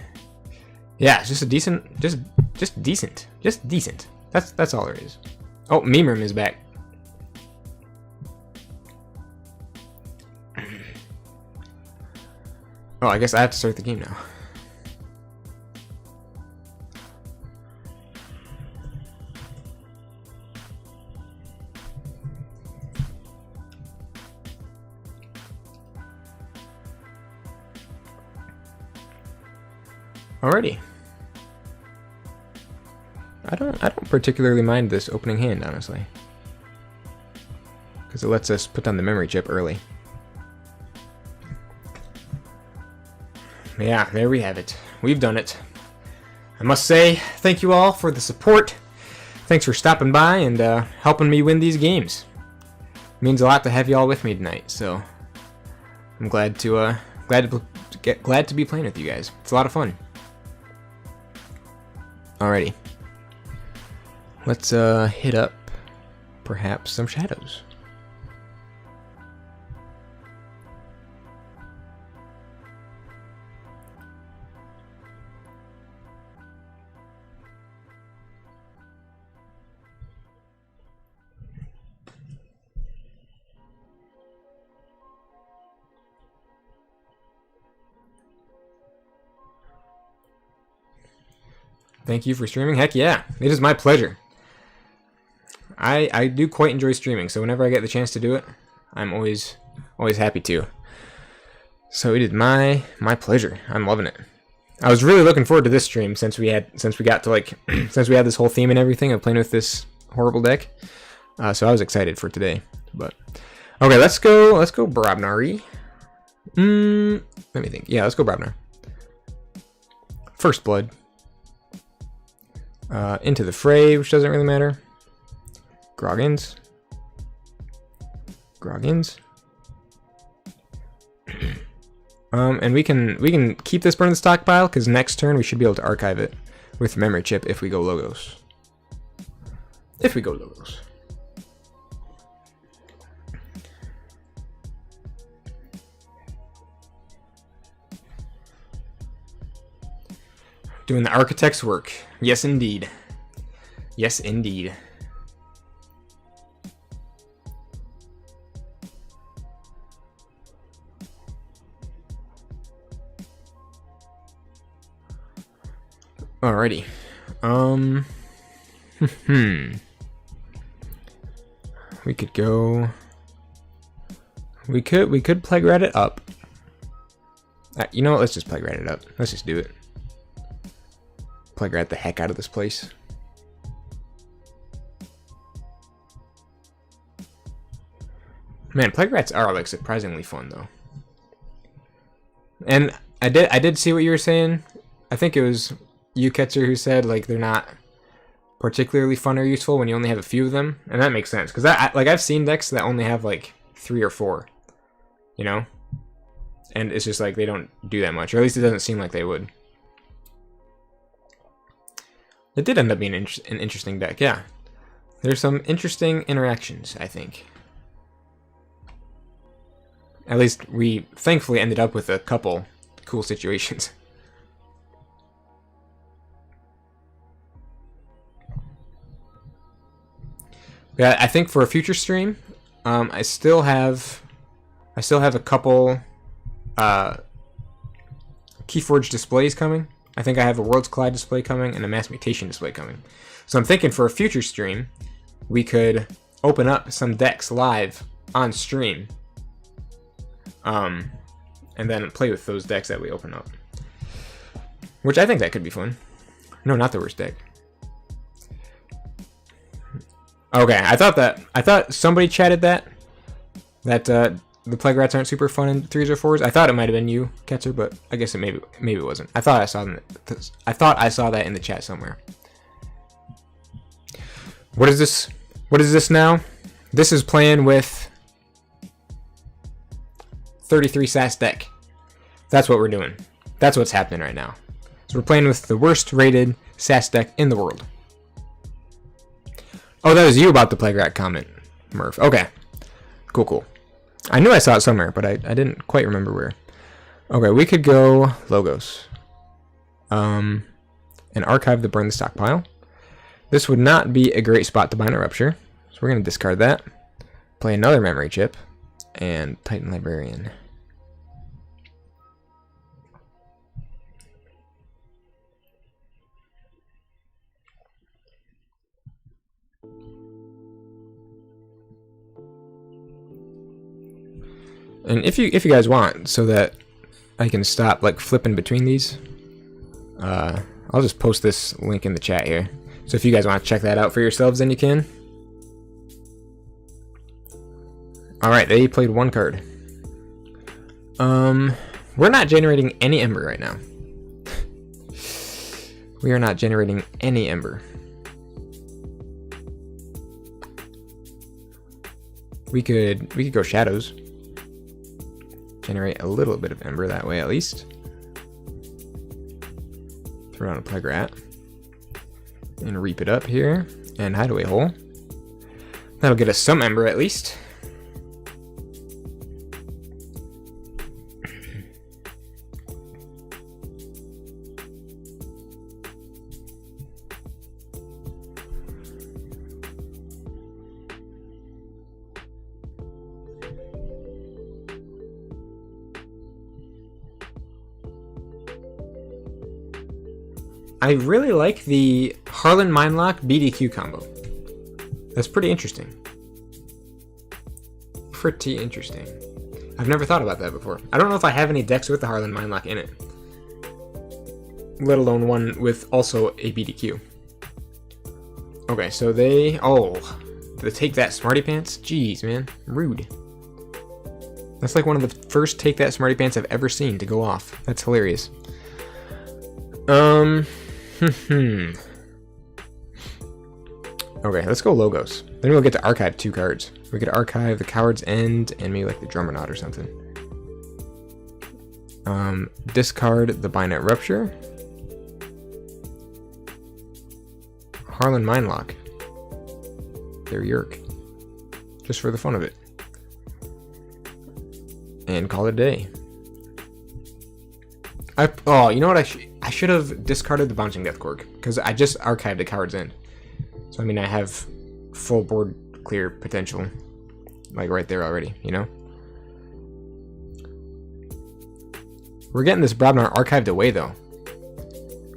it's just a decent, just decent. That's all there is. Oh, Memerim is back. Oh, I guess I have to start the game now. Alrighty. I don't particularly mind this opening hand, honestly, because it lets us put down the memory chip early. Yeah, there we have it. We've done it. I must say, thank you all for the support. Thanks for stopping by and helping me win these games. It means a lot to have you all with me tonight. So I'm glad to be playing with you guys. It's a lot of fun. Alrighty. Let's hit up perhaps some shadows. Thank you for streaming. Heck yeah, it is my pleasure. I do quite enjoy streaming, so whenever I get the chance to do it, I'm always happy to. So it is my pleasure. I'm loving it. I was really looking forward to this stream since we had this whole theme and everything of playing with this horrible deck. So I was excited for today. But okay, let's go Brobnari. Let me think. Yeah, let's go Brobnar. First Blood. Into the Fray, which doesn't really matter. Groggins. And we can keep this burn in the stockpile because next turn we should be able to archive it with memory chip if we go Logos. Doing the architect's work. Yes, indeed. Yes, indeed. Alrighty. We could go. We could Plague Rat it up. You know what? Let's just Plague Rat it up. Let's just do it. Plague Rat the heck out of this place. Man, Plague Rats are like surprisingly fun though. And I did see what you were saying. I think it was you, Ketzer, who said like they're not particularly fun or useful when you only have a few of them, and that makes sense because I've seen decks that only have like 3 or 4, you know, and it's just like they don't do that much, or at least it doesn't seem like they would. It did end up being an interesting deck, yeah. There's some interesting interactions, I think. At least we thankfully ended up with a couple cool situations. Yeah, I think for a future stream, I still have a couple KeyForge displays coming. I think I have a Worlds Collide display coming and a Mass Mutation display coming. So I'm thinking for a future stream, we could open up some decks live on stream, and then play with those decks that we open up. Which I think that could be fun. No, not the worst deck. Okay, I thought somebody chatted that the Plague Rats aren't super fun in 3s or 4s. I thought it might have been you, Ketzer, but I guess maybe it wasn't. I thought I saw that in the chat somewhere. What is this? What is this now? This is playing with 33 SAS deck. That's what we're doing. That's what's happening right now. So we're playing with the worst rated SAS deck in the world. Oh, that was you about the Plague Rat comment, Murph. Okay. Cool. I knew I saw it somewhere, but I didn't quite remember where. Okay, we could go Logos. And archive the burn the stockpile. This would not be a great spot to bind a rupture, so we're going to discard that. Play another memory chip, and Titan Librarian. And if you guys want, so that I can stop like flipping between these, I'll just post this link in the chat here. So if you guys want to check that out for yourselves, then you can. Alright, they played one card. We're not generating any Ember right now. We are not generating any Ember. We could go Shadows. Generate a little bit of Ember that way at least. Throw on a Plague Rat. And reap it up here. And Hideaway Hole. That'll get us some Ember at least. I really like the Harlan Mindlock BDQ combo. That's pretty interesting. Pretty interesting. I've never thought about that before. I don't know if I have any decks with the Harlan Mindlock in it. Let alone one with also a BDQ. Okay, so they take that Smarty Pants? Jeez, man. Rude. That's like one of the first Take That Smarty Pants I've ever seen to go off. That's hilarious. Okay, let's go Logos. Then we'll get to archive 2 cards. We could archive the Coward's End and maybe like the Drummernaut or something. Discard the Binet Rupture. Harlan Mindlock. Their Yerk. Just for the fun of it. And call it a day. You know what? I should have discarded the Bouncing Death Cork, because I just archived the Coward's End. So I mean, I have full board clear potential, like right there already, you know? We're getting this Brobnar archived away, though.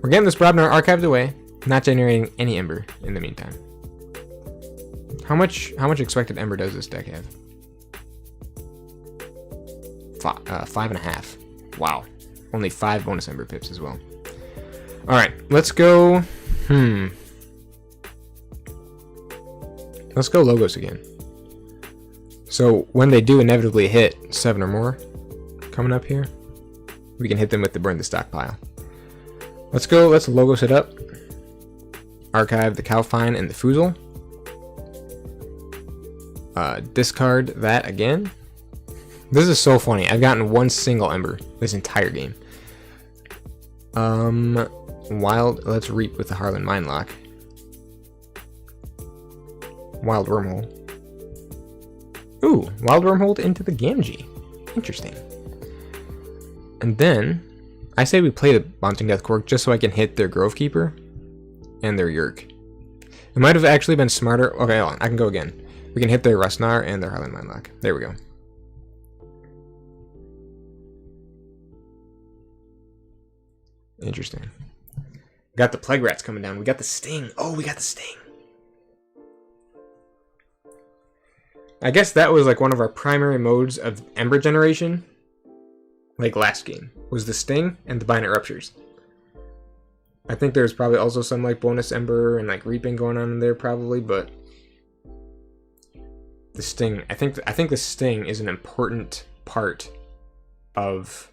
We're getting this Brobnar archived away, not generating any Ember in the meantime. How much expected Ember does this deck have? 5.5. Wow. Only 5 bonus Ember pips as well. Alright, let's go... Let's go Logos again. So, when they do inevitably hit 7 or more, coming up here, we can hit them with the Burn the Stockpile. Let's Logos it up. Archive the Cowfine and the Foozle. Discard that again. This is so funny. I've gotten one single Ember this entire game. Let's Reap with the Harlan Mindlock. Wild Wormhole. Ooh, Wild Wormhole into the Gamgee. Interesting. And then, I say we play the Bouncing Death Cork just so I can hit their Grove Keeper and their Yerk. It might have actually been smarter. Okay, hold on. I can go again. We can hit their Rustnar and their Highland Minelock. There we go. Interesting. Got the Plague Rats coming down. We got the Sting. Oh, we got the Sting. I guess that was like one of our primary modes of Ember generation. Like last game. Was the Sting and the Binary Ruptures. I think there's probably also some like bonus Ember and like Reaping going on in there probably, but the Sting, I think the Sting is an important part of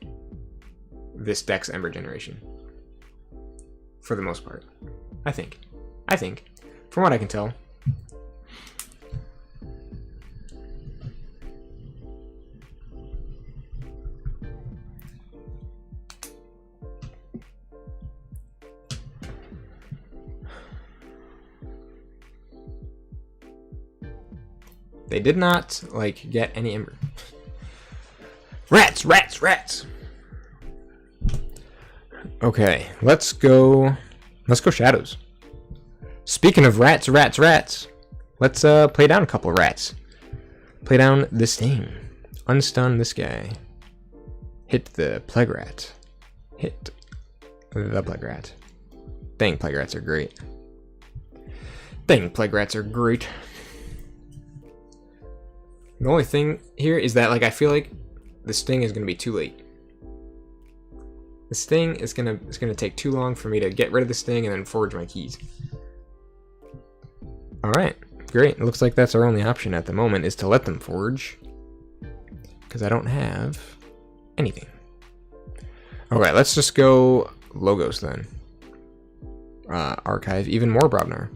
this deck's Ember generation. For the most part. I think. From what I can tell. They did not, like, get any Ember. Rats! Rats! Rats! Okay, let's go Shadows. Speaking of rats, rats, rats, let's play down a couple rats. Play down the Sting. Unstun this guy. Hit the Plague Rat. Hit the Plague Rat. Dang, Plague Rats are great. Dang, Plague Rats are great. The only thing here is that, like, I feel like the Sting is gonna be too late. The Sting is gonna take too long for me to get rid of the Sting and then forge my keys. Alright, great. It looks like that's our only option at the moment, is to let them forge. Because I don't have anything. Okay, let's just go Logos then. Archive even more Brobnar.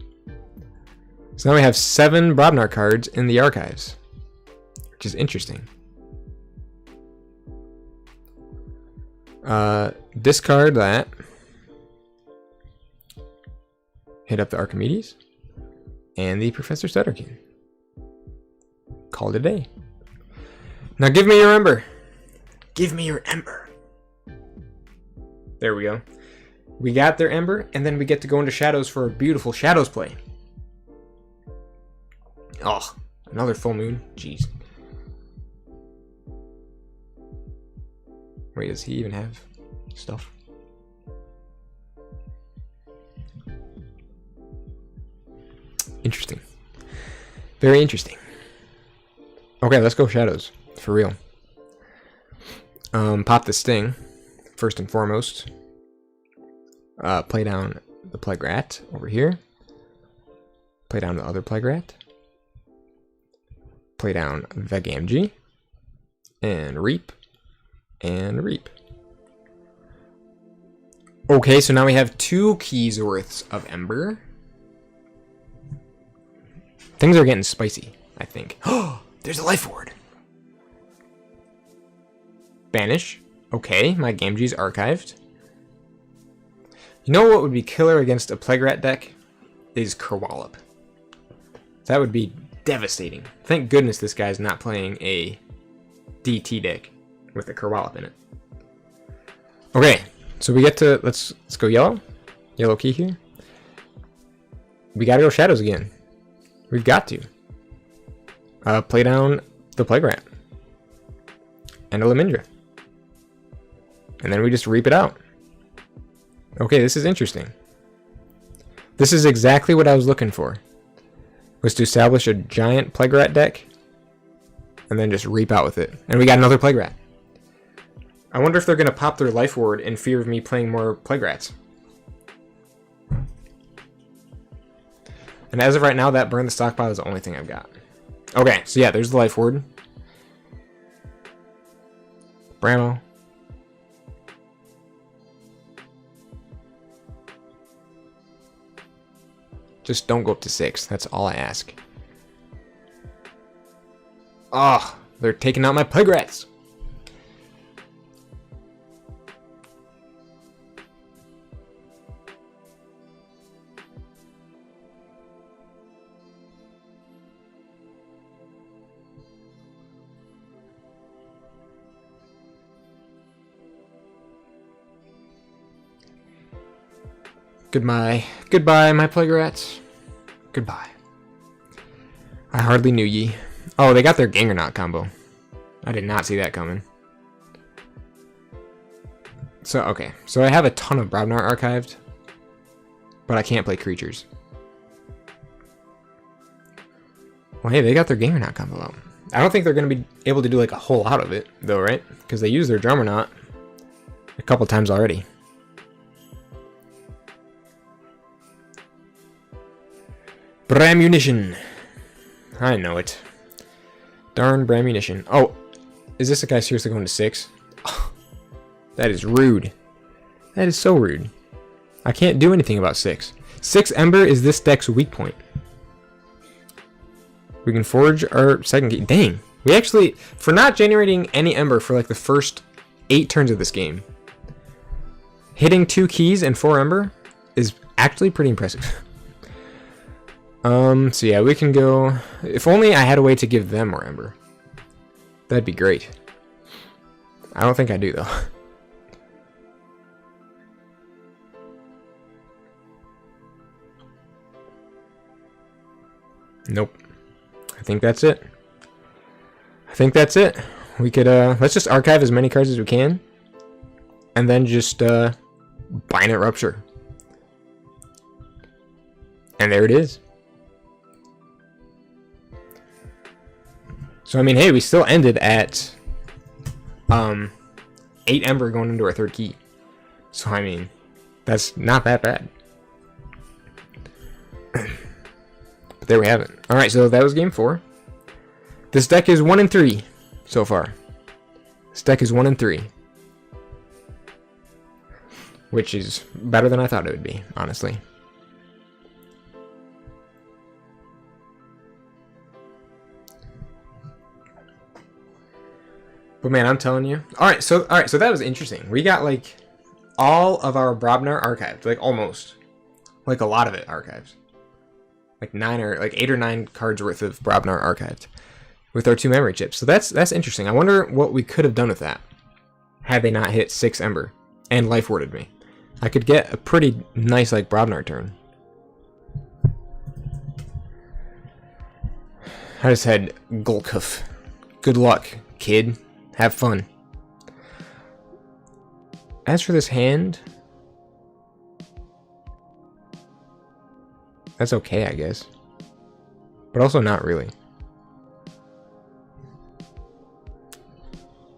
So now we have 7 Brobnar cards in the archives. Which is interesting. Discard that. Hit up the Aembermedes. And the Professor Stutterkin. Call it a day. Now give me your Ember. Give me your Ember. There we go. We got their Ember, and then we get to go into Shadows for a beautiful Shadows play. Oh, another full moon. Jeez. Wait, does he even have stuff? Interesting. Very interesting. Okay, let's go Shadows. For real. Pop the Sting, first and foremost. Play down the Plague Rat over here. Play down the other Plague Rat. Play down the Gamgee. And Reap. And Reap. Okay, so now we have 2 keys worths of Ember. Things are getting spicy, I think. Oh, there's a Life Ward. Banish. Okay, my Gamgee's archived. You know what would be killer against a Plague Rat deck? Is Kerwallop. That would be devastating. Thank goodness this guy's not playing a DT deck with a Kerwallop in it. Okay, so we get to let's go yellow. Yellow key here. We gotta go Shadows again. We've got to. Play down the Plague Rat. And a Lemindra. And then we just reap it out. Okay, this is interesting. This is exactly what I was looking for. Was to establish a giant Plague Rat deck. And then just reap out with it. And we got another Plague Rat. I wonder if they're going to pop their Life Ward in fear of me playing more Plague Rats. And as of right now, that Burn the Stockpile is the only thing I've got. Okay, so yeah, there's the Life Ward. Bramo. Just don't go up to 6. That's all I ask. Oh, they're taking out my Plague Rats. Goodbye. Goodbye, my Plague Rats. Goodbye. I hardly knew ye. Oh, they got their Gangernaut combo. I did not see that coming. So, okay. So I have a ton of Brobnar archived, but I can't play creatures. Well, hey, they got their Gangernaut combo out. I don't think they're going to be able to do like a whole lot of it, though, right? Because they used their Drummernaut a couple times already. Bramunition. I know it. Darn Bramunition. Oh, is this a guy seriously going to 6? Oh, that is rude. That is so rude. I can't do anything about 6. 6 Ember is this deck's weak point. We can forge our second key. Dang. We actually, for not generating any Ember for like the first 8 turns of this game, hitting 2 keys and 4 Ember is actually pretty impressive. So yeah, we can go... If only I had a way to give them more Ember. That'd be great. I don't think I do, though. Nope. I think that's it. I think that's it. We could, let's just archive as many cards as we can. And then just, Bind Rupture. And there it is. So, I mean, hey, we still ended at 8 Ember going into our 3rd key. So, I mean, that's not that bad. But there we have it. Alright, so that was game 4. This deck is 1-3 so far. This deck is 1-3. Which is better than I thought it would be, honestly. But man, I'm telling you. Alright, so that was interesting. We got like all of our Brobnar archived. Like almost. Like a lot of it archived. Like 8 or 9 cards worth of Brobnar archived. With our 2 memory chips. So that's interesting. I wonder what we could have done with that. Had they not hit 6 Ember. And life warded me. I could get a pretty nice like Brobnar turn. I just had Gulkuff. Good luck, kid. Have fun. As for this hand, that's okay, I guess. But also not really.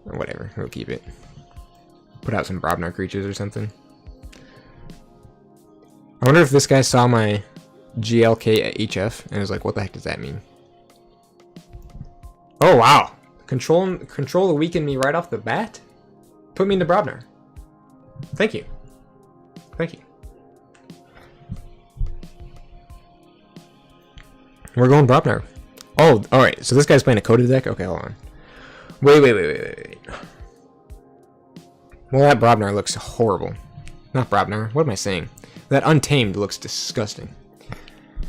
Whatever, we'll keep it. Put out some Brobnar creatures or something. I wonder if this guy saw my GLK HF and was like, what the heck does that mean? Oh, wow. Control to weaken me right off the bat? Put me into Brobnar. Thank you. Thank you. We're going Brobnar. Oh, alright. So this guy's playing a coded deck? Okay, hold on. Wait. Well, that Brobnar looks horrible. Not Brobnar. What am I saying? That Untamed looks disgusting.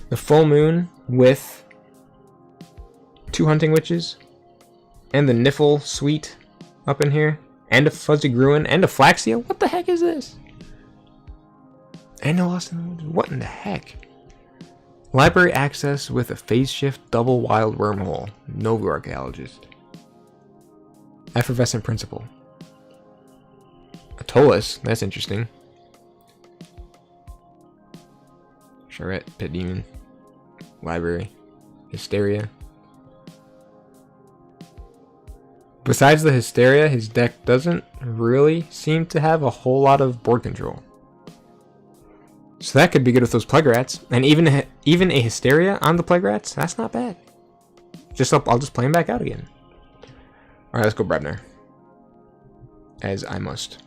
The Full Moon with 2 Hunting Witches. And the Niffle Suite up in here. And a Fuzzy Gruin. And a Flaxia. What the heck is this? And a Lost in the Woods. What in the heck? Library access with a phase shift double wild wormhole. Novu Archaeologist. Effervescent Principle. Atolus. That's interesting. Charette. Pit Demon. Library. Hysteria. Besides the Hysteria, his deck doesn't really seem to have a whole lot of board control. So that could be good with those Plague Rats. And even a Hysteria on the Plague Rats, that's not bad. I'll just play him back out again. Alright, let's go Brobnar. As I must.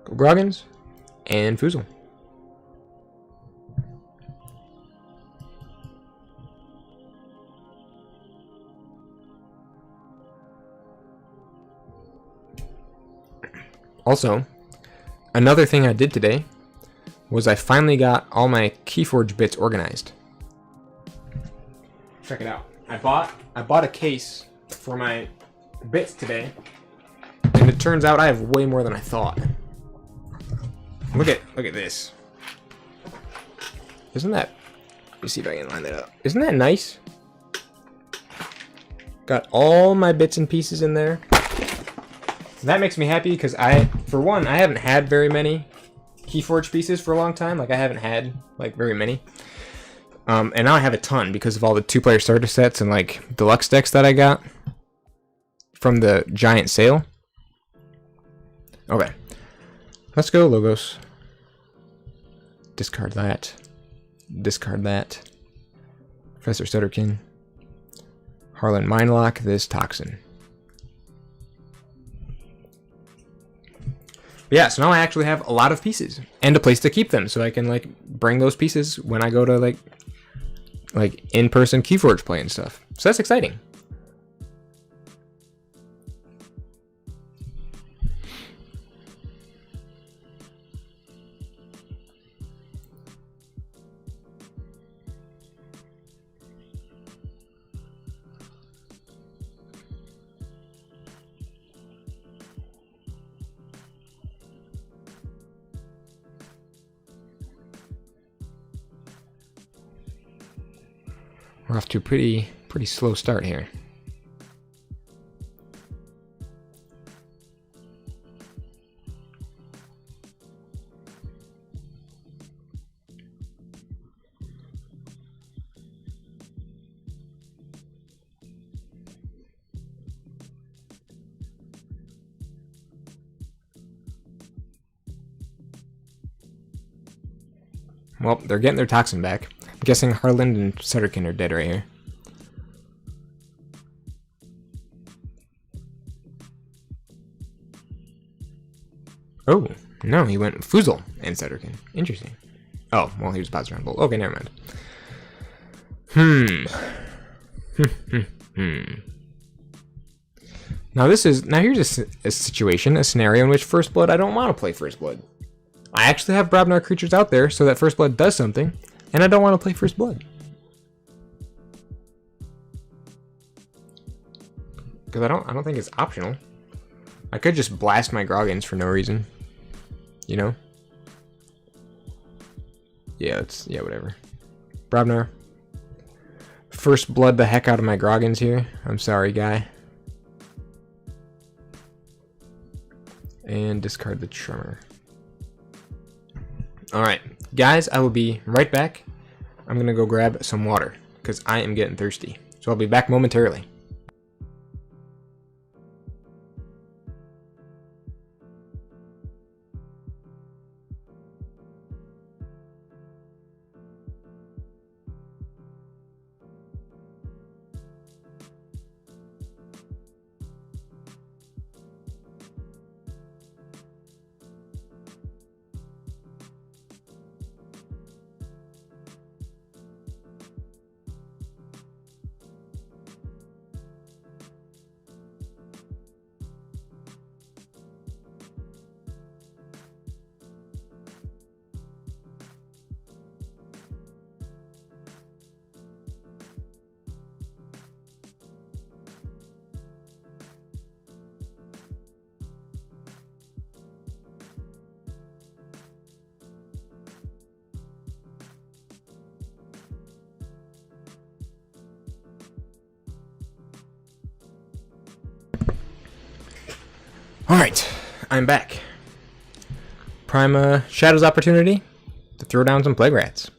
Go Groggins and Foozle. Also, another thing I did today was I finally got all my KeyForge bits organized. Check it out. I bought a case for my bits today, and it turns out I have way more than I thought. Look at this. Isn't that? Let me see if I can line that up. Isn't that nice? Got all my bits and pieces in there. That makes me happy because for one, I haven't had very many KeyForge pieces for a long time. Like I haven't had like very many. And now I have a ton because of all the 2-player starter sets and like deluxe decks that I got from the giant sale. Okay. Let's go, Logos. Discard that. Discard that. Professor Stutterkin. Harlan Mindlock, this Toxin. Yeah, so now I actually have a lot of pieces and a place to keep them, so I can like bring those pieces when I go to like in-person KeyForge play and stuff. So that's exciting. We're off to a pretty slow start here. Well, they're getting their Toxin back. I'm guessing Harland and Sutterkin are dead right here. Oh, no, he went Fuzel and Sutterkin. Interesting. Oh, well, he was Boston Bolt. Okay, never mind. Now here's a situation, a scenario in which First Blood, I don't want to play First Blood. I actually have Brobnar creatures out there so that First Blood does something, and I don't want to play First Blood. Because I don't think it's optional. I could just blast my Groggins for no reason. You know? Yeah, whatever. Brobnar. First Blood the heck out of my Groggins here. I'm sorry, guy. And discard the Tremor. Alright, guys, I will be right back. I'm gonna go grab some water, because I am getting thirsty. So I'll be back momentarily. Alright, I'm back. Prime Shadow's opportunity to throw down some Plague Rats.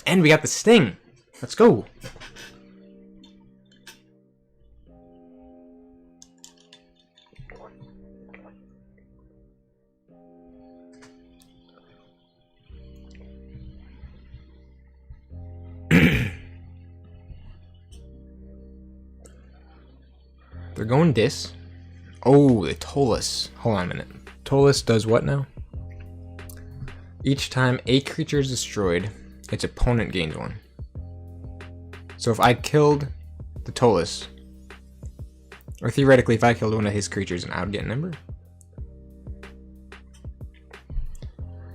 And we got the Sting. Let's go. They're going Dis. Oh, the Tolus. Hold on a minute. Tolus does what now? Each time a creature is destroyed, its opponent gains one. So if I killed the Tolus, or theoretically if I killed one of his creatures, and I would get an Ember?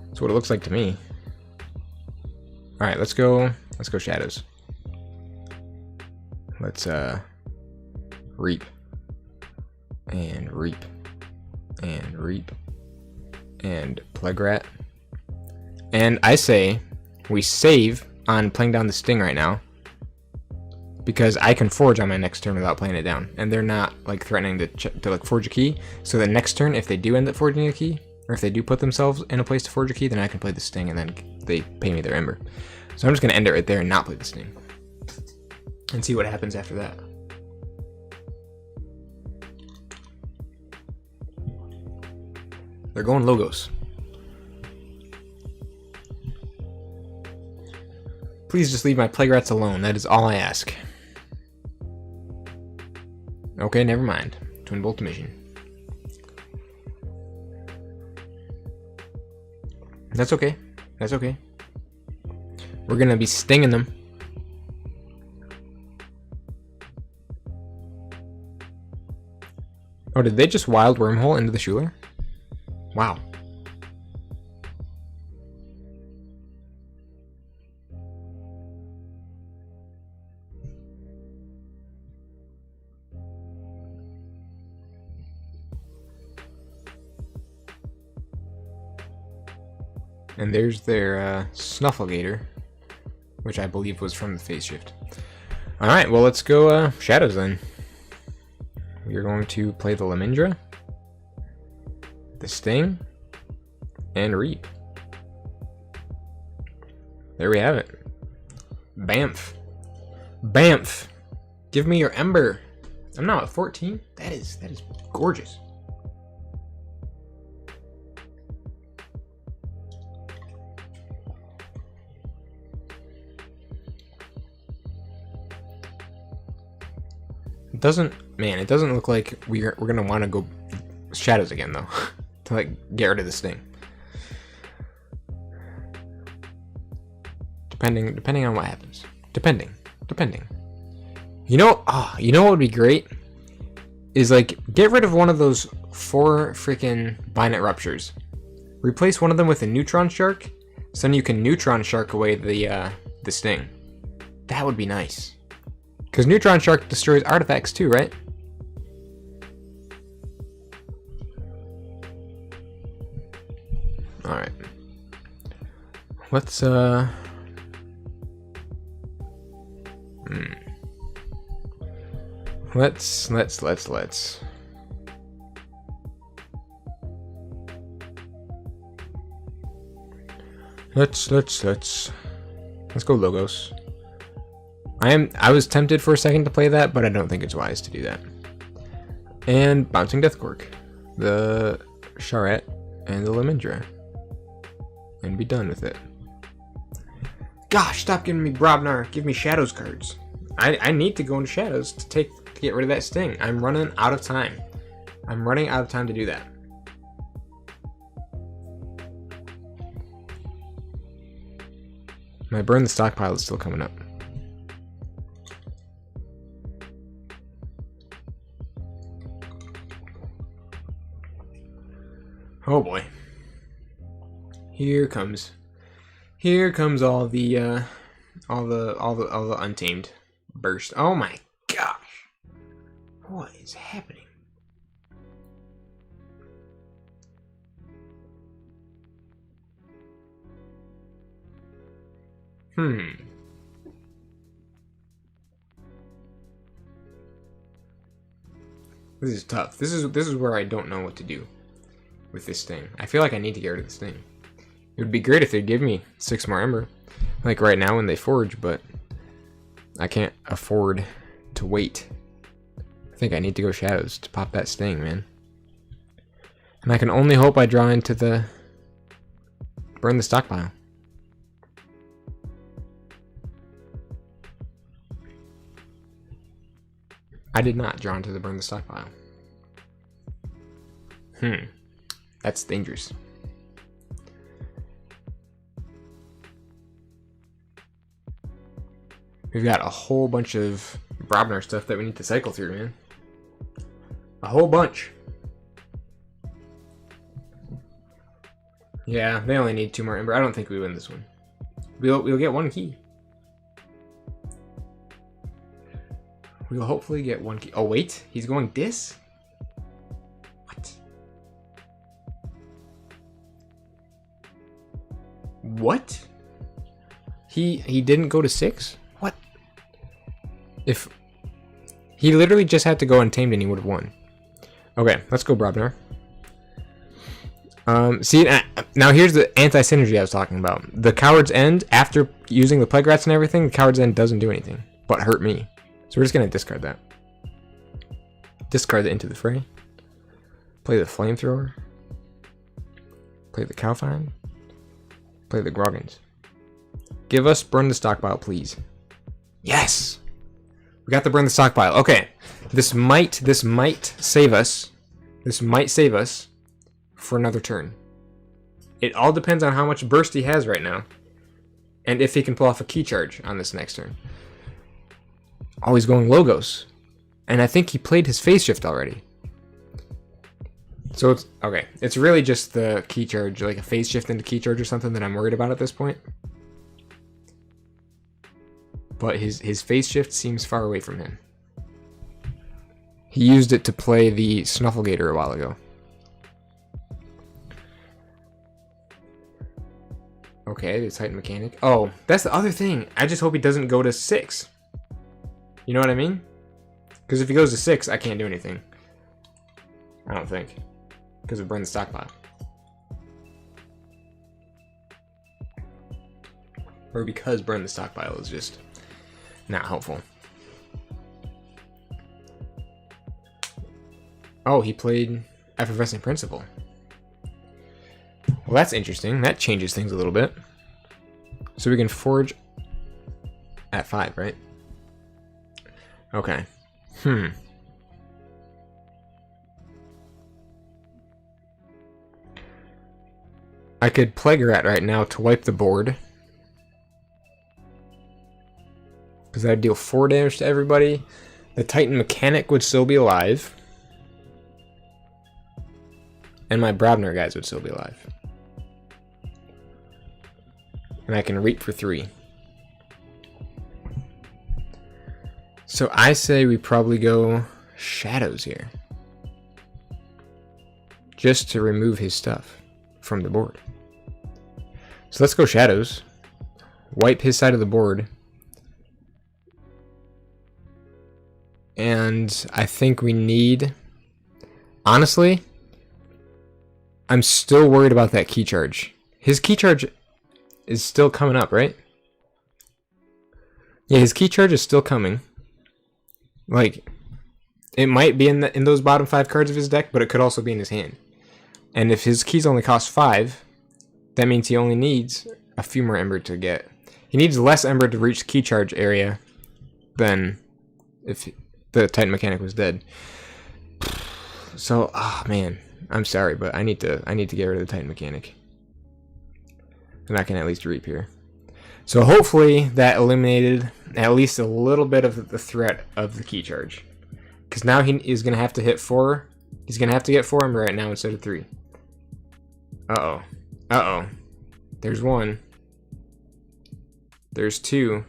That's what it looks like to me. Alright, let's go Shadows. Let's reap. And reap. And reap. And Plague Rat. And I say we save on playing down the sting right now, because I can forge on my next turn without playing it down, and they're not like threatening to like forge a key. So the next turn, if they do end up forging a key, or if they do put themselves in a place to forge a key, then I can play the sting, and then they pay me their ember. So I'm just gonna end it right there and not play the sting, and see what happens after that. They're going Logos. Please just leave my plague rats alone. That is all I ask. Okay, never mind. Twin bolt mission. That's okay. That's okay. We're gonna be stinging them. Oh, did they just wild wormhole into the Schuler? Wow. And there's their Snufflegator, which I believe was from the phase shift. Alright, well let's go Shadows then. We're going to play the Lemindra, the Sting, and Reap. There we have it. Bamf. Bamf! Give me your Ember. I'm now at 14. That is gorgeous. It doesn't look like we're gonna want to go Shadows again though, to like get rid of this thing. Depending on what happens. Depending. You know what would be great is like get rid of one of those 4 freaking Binet Ruptures. Replace one of them with a Neutron Shark, so then you can Neutron Shark away the Sting. That would be nice. Because Neutron Shark destroys artifacts too, right? Alright. Let's, Let's go Logos. I was tempted for a second to play that, but I don't think it's wise to do that. And Bouncing Death Cork, the Charette, and the Lemindra. And be done with it. Gosh, stop giving me Brobnar. Give me Shadows cards. I need to go into Shadows to get rid of that Sting. I'm running out of time. I'm running out of time to do that. My Burn the Stockpile is still coming up. Oh boy. Here comes all the Untamed burst. Oh my gosh. What is happening? This is tough. This is where I don't know what to do with this thing. I feel like I need to get rid of this thing. It would be great if they'd give me 6 more Ember, like right now when they forge, but I can't afford to wait. I think I need to go Shadows to pop that Sting, man. And I can only hope I draw into the Burn the Stockpile. I did not draw into the Burn the Stockpile. That's dangerous. We've got a whole bunch of Brobnar stuff that we need to cycle through, man. A whole bunch. Yeah, they only need 2 more Ember. I don't think we win this one. We'll get 1 key. We'll hopefully get 1 key. Oh wait, he's going this? What? What? He didn't go to 6? What? If he literally just had to go untamed and he would have won. Okay, let's go Brobnar. See, now here's the anti-synergy I was talking about. The Coward's End, after using the Plague Rats and everything, the Coward's End doesn't do anything but hurt me. So we're just going to discard that. Discard the Into the Fray. Play the Flamethrower. Play the Cowfind. Play the Groggins. Give us Burn the Stockpile, please. Yes! We got the Burn the Stockpile. Okay. This might save us. This might save us for another turn. It all depends on how much burst he has right now. And if he can pull off a key charge on this next turn. Oh, he's going Logos. And I think he played his Phase Shift already. So it's okay. It's really just the key charge, like a Phase Shift into key charge or something that I'm worried about at this point. But his Phase Shift seems far away from him. He used it to play the Snufflegator a while ago. Okay, the Titan Mechanic. Oh, that's the other thing. I just hope he doesn't go to 6. You know what I mean? Because if he goes to 6, I can't do anything. I don't think. Because of Burn the Stockpile. Or because Burn the Stockpile is just not helpful. Oh, he played Effervescent Principle. Well, that's interesting. That changes things a little bit. So we can forge at 5, right? Okay. I could Plague Rat right now to wipe the board. Because that'd deal 4 damage to everybody. The Titan Mechanic would still be alive. And my Brobnar guys would still be alive. And I can Reap for 3. So I say we probably go Shadows here. Just to remove his stuff from the board. So let's go Shadows. Wipe his side of the board. And I think we need... Honestly, I'm still worried about that key charge. His key charge is still coming up, right? Yeah, his key charge is still coming. Like, it might be in those bottom 5 cards of his deck, but it could also be in his hand. And if his keys only cost 5, that means he only needs a few more Ember to get. He needs less Ember to reach the key charge area than if the Titan Mechanic was dead. So, man, I'm sorry, but I need to get rid of the Titan Mechanic. And I can at least Reap here. So hopefully that eliminated at least a little bit of the threat of the key charge. Because now he is going to have to hit 4. He's going to have to get 4 Ember right now instead of 3. Uh-oh. Uh-oh. There's 1. There's 2.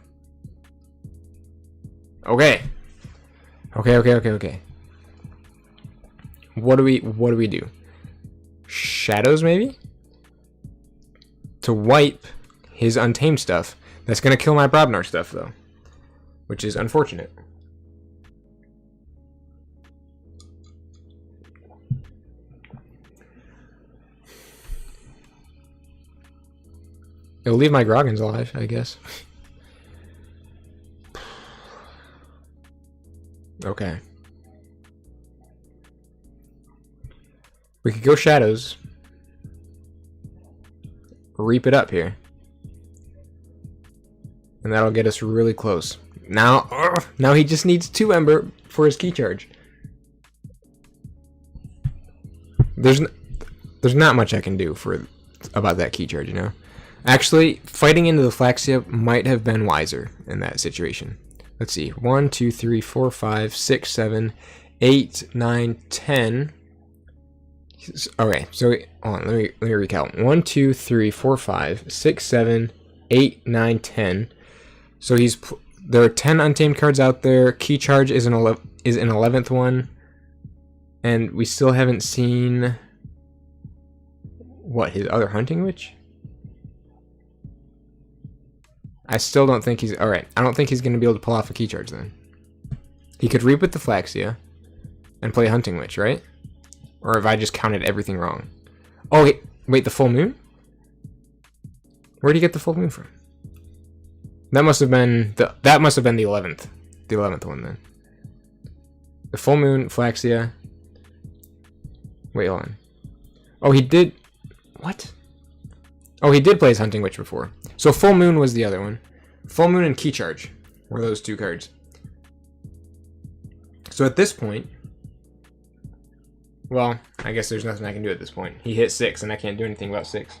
Okay. Okay. What do we do? Shadows, maybe? To wipe his Untamed stuff. That's going to kill my Brobnar stuff, though. Which is unfortunate. It'll leave my Groggins alive, I guess. Okay. We could go Shadows. Reap it up here. And that'll get us really close. Now he just needs 2 Ember for his key charge. There's not much I can do about that key charge, you know? Actually, fighting into the Flaxia might have been wiser in that situation. Let's see. 1, 2, 3, 4, 5, 6, 7, 8, 9, 10. Okay, so hold on, let me recount. 1, 2, 3, 4, 5, 6, 7, 8, 9, 10. So there are 10 Untamed cards out there. Key charge is an 11th one. And we still haven't seen what, his other Hunting Witch? I still don't think he's... Alright, I don't think he's going to be able to pull off a key charge then. He could reap with the Flaxia and play Hunting Witch, right? Or have I just counted everything wrong? Oh, wait, the full moon? Where'd he get the full moon from? That must have been the 11th. The 11th one then. The full moon, Flaxia. Wait, hold on. Oh, he did... What? Oh, he did play his Hunting Witch before. So full moon was the other one. Full moon and key charge were those two cards. So at this point... Well, I guess there's nothing I can do at this point. He hit 6, and I can't do anything about 6.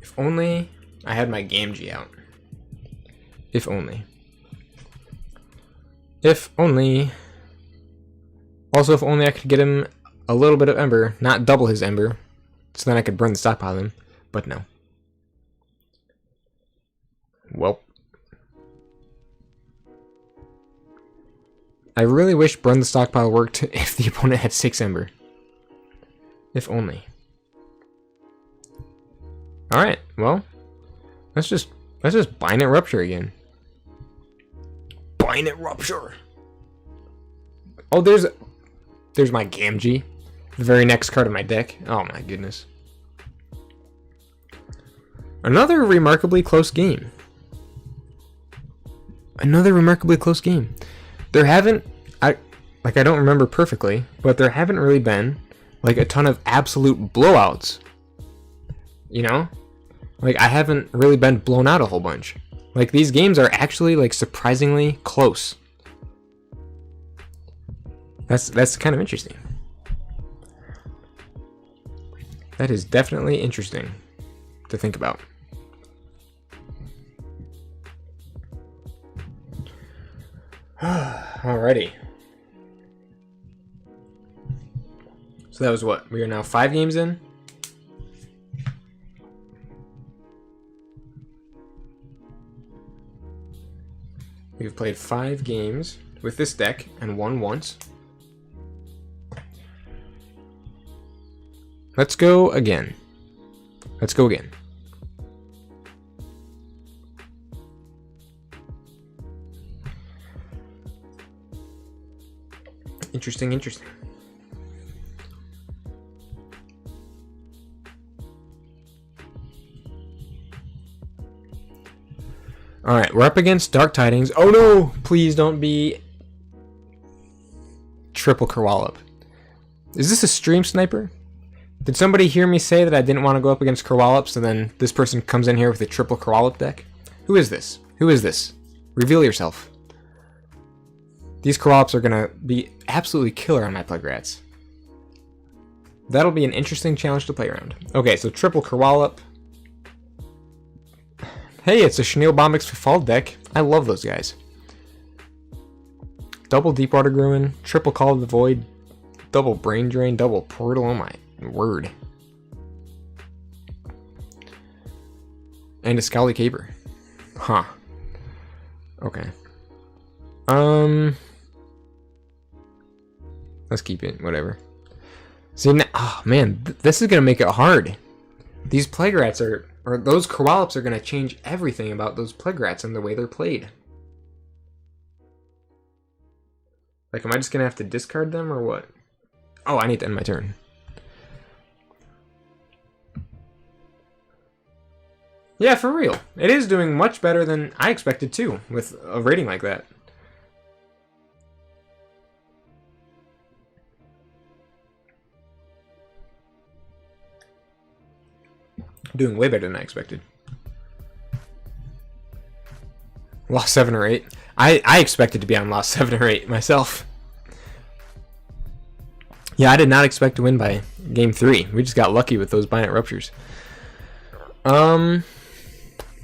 If only I had my Gamgee out. If only. If only. Also, if only I could get him a little bit of Ember, not double his Ember, so then I could burn the stockpile him, but no. Well. I really wish burn the stockpile worked if the opponent had 6 Ember. If only. Alright, well. Let's just Bind It Rupture again. Bind It Rupture! Oh, there's my Gamgee. The very next card of my deck. Oh my goodness. Another remarkably close game. Another remarkably close game. There haven't, I don't remember perfectly, but there haven't really been, like, a ton of absolute blowouts. You know? Like, I haven't really been blown out a whole bunch. Like, these games are actually, like, surprisingly close. That's kind of interesting. That is definitely interesting to think about. Alrighty. So that was what? We are now 5 games in? We've played 5 games with this deck and won once. Let's go again. Let's go again. Interesting, interesting. Alright, we're up against Dark Tidings. Oh no! Please don't be triple Kerwallop. Is this a stream sniper? Did somebody hear me say that I didn't want to go up against Kerwallops, and then this person comes in here with a triple Kerwallop deck? Who is this? Who is this? Reveal yourself. These Kerwallops are going to be absolutely killer on my Plagrats. That'll be an interesting challenge to play around. Okay, so triple Kerwallop. Hey, it's a Chenille Bombix Fifal deck. I love those guys. Double Deepwater Gruin, triple Call of the Void, double Brain Drain, double Portal. Oh my word. And a Scowly Caper. Huh. Okay. Let's keep it, whatever. See, now, oh man, this is gonna make it hard. These Plagrats or those Kerwallops are gonna change everything about those Plagrats and the way they're played. Like, am I just gonna have to discard them or what? Oh, I need to end my turn. Yeah, for real. It is doing much better than I expected too, with a rating like that. Doing way better than I expected. Lost 7 or 8. I expected to be on lost 7 or 8 myself. Yeah, I did not expect to win by game 3. We just got lucky with those Bind It Ruptures.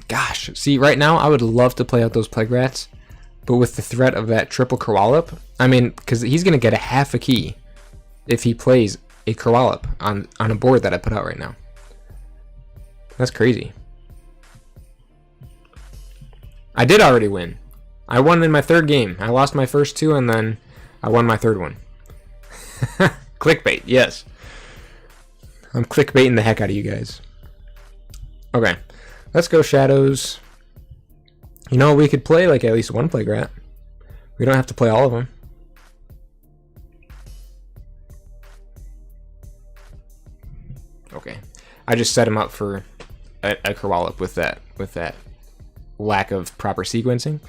Gosh, see, right now I would love to play out those Plagrats, but with the threat of that triple Kerwallop, I mean, because he's going to get a half a key if he plays a Kerwallop on a board that I put out right now. That's crazy. I did already win. I won in my 3rd game. I lost my first 2, and then I won my 3rd one. Clickbait, yes. I'm clickbaiting the heck out of you guys. Okay, let's go Shadows. You know, we could play like at least one Plague Rat. We don't have to play all of them. Okay, I just set him up for a Kerwallop with that lack of proper sequencing.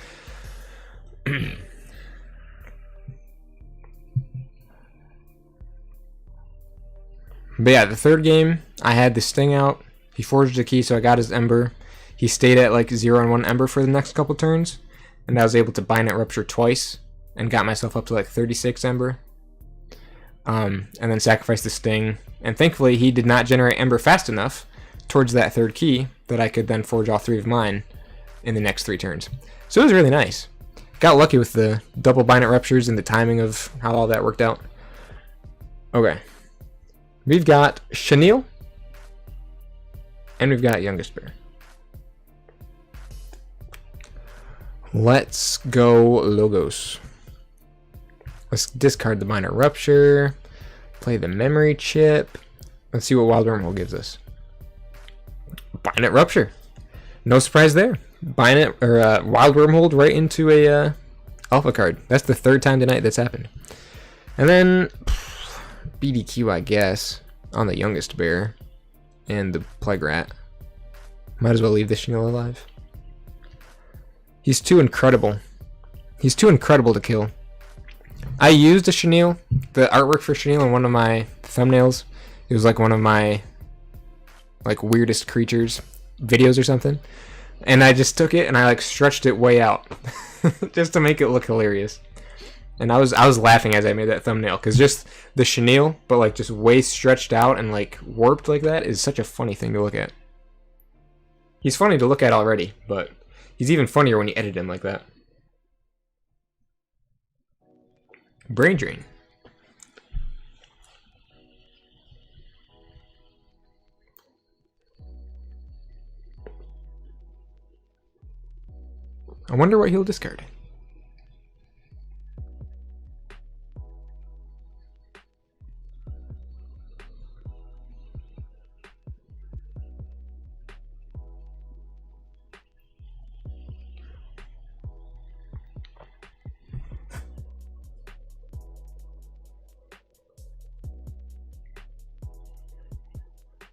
But yeah, the third game, I had the Sting out. He forged a key, so I got his Ember. He stayed at like 0 and 1 Ember for the next couple turns, and I was able to Bind It Rupture twice and got myself up to like 36 Ember. And then sacrificed the Sting, and thankfully he did not generate Ember fast enough towards that third key that I could then forge all 3 of mine in the next 3 turns. So it was really nice. Got lucky with the double Bind It Ruptures and the timing of how all that worked out. Okay. We've got Chenille, and we've got Youngest Bear. Let's go Logos. Let's discard the Minor Rupture, play the Memory Chip. Let's see what Wild Wormhole gives us. Bind It Rupture. No surprise there. Bind It, or Wild Wormhole right into a Alpha card. That's the 3rd time tonight that's happened. And then BDQ, I guess, on the Youngest Bear and the Plague Rat. Might as well leave the Chenille alive. He's too incredible. He's too incredible to kill. I used a Chenille, the artwork for Chenille, in one of my thumbnails. It was like one of my like weirdest creatures videos or something. And I just took it and I like stretched it way out just to make it look hilarious. And I was laughing as I made that thumbnail, because just the Chenille, but like just way stretched out and like warped like that, is such a funny thing to look at. He's funny to look at already, but he's even funnier when you edit him like that. Brain Drain. I wonder what he'll discard.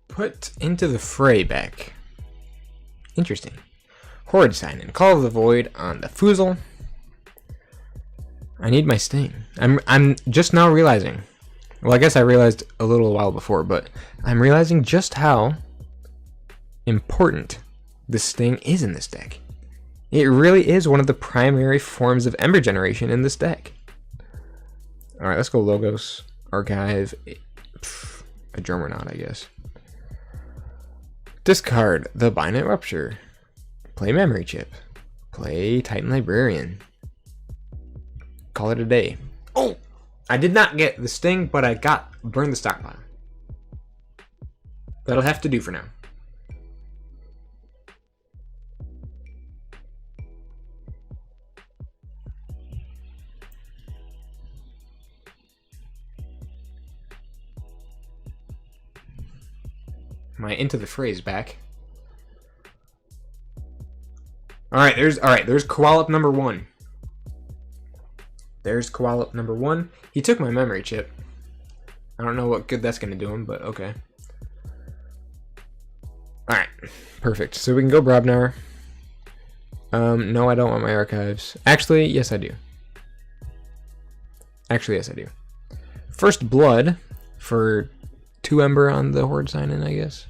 Put into the fray back. Interesting. Horde sign in. Call of the Void on the Foozle. I need my Sting. I'm just now realizing. Well, I guess I realized a little while before, but I'm realizing just how important the Sting is in this deck. It really is one of the primary forms of Ember generation in this deck. Alright, let's go Logos. Archive. A Juggernaut, I guess. Discard the Bind It Rupture. Play Memory Chip. Play Titan Librarian. Call it a day. Oh! I did not get the Sting, but I got Burn the Stockpile. That'll have to do for now. My Into the Fray is back. Alright, there's Kerwallop number 1. There's Kerwallop number 1. He took my Memory Chip. I don't know what good that's gonna do him, but okay. Alright, perfect. So we can go Brobnar. No, I don't want my archives. Actually, yes I do. Actually, yes I do. First Blood for 2 Ember on the Horde sign-in, I guess.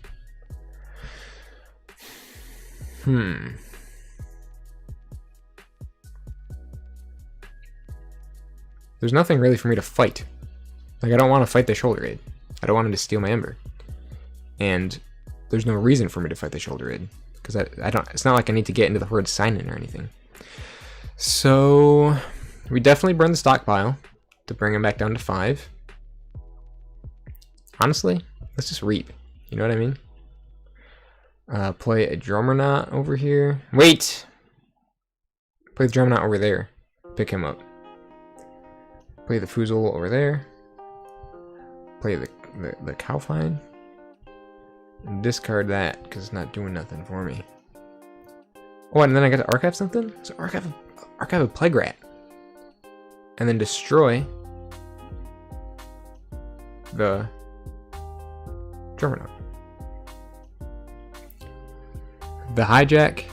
There's nothing really for me to fight. Like, I don't want to fight the Shoulder Raid. I don't want him to steal my Ember. And there's no reason for me to fight the Shoulder Raid, because I don't. It's not like I need to get into the Horde sign-in or anything. So we definitely burn the stockpile to bring him back down to 5. Honestly, let's just reap. You know what I mean? Play a Juggernaut over here. Wait! Play the Juggernaut over there. Pick him up. Play the Foozle over there. Play the Cowfine. Discard that, because it's not doing nothing for me. Oh, and then I got to archive something? So archive a Plague Rat. And then destroy the Juggernaut. The Hijack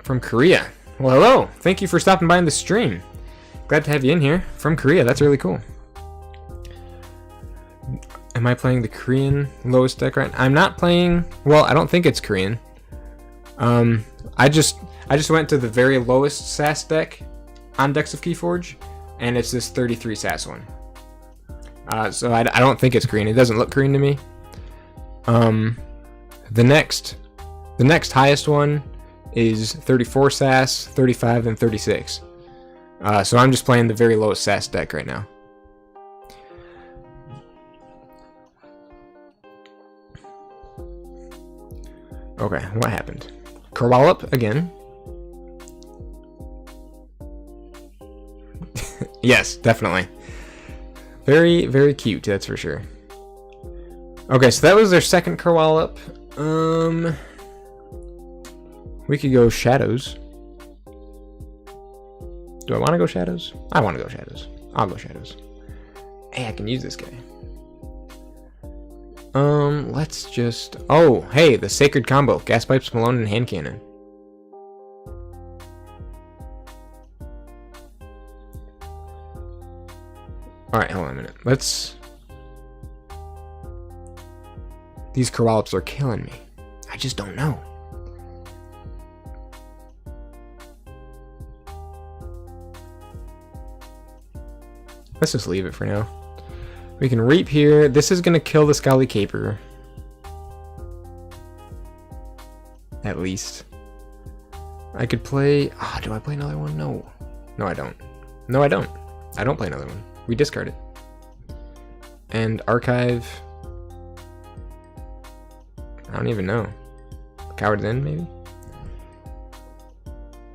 from Korea. Well, hello. Thank you for stopping by in the stream. Glad to have you in here from Korea. That's really cool. Am I playing the Korean lowest deck right now? I'm not playing. Well, I don't think it's Korean. I just went to the very lowest SAS deck on Decks of KeyForge, and it's this 33 SAS one. So I don't think it's Korean. It doesn't look Korean to me. The next highest one is 34 SAS, 35, and 36. So I'm just playing the very lowest SAS deck right now. Okay, what happened? Kerwallop again. Yes, definitely. Very, very cute, that's for sure. Okay, so that was their second Kerwallop. We could go Shadows. Do I want to go Shadows? I want to go Shadows. I'll go Shadows. Hey, I can use this guy. Let's just... Oh, hey, the Sacred Combo. Gas Pipes, Malone, and Hand Cannon. Alright, hold on a minute. Let's... These Kerwallops are killing me. I just don't know. Let's just leave it for now. We can reap here. This is going to kill the Scowly Caper. At least. I could play... Ah, do I play another one? No. No, I don't. No, I don't. I don't play another one. We discard it. And archive... I don't even know. Coward's End, maybe?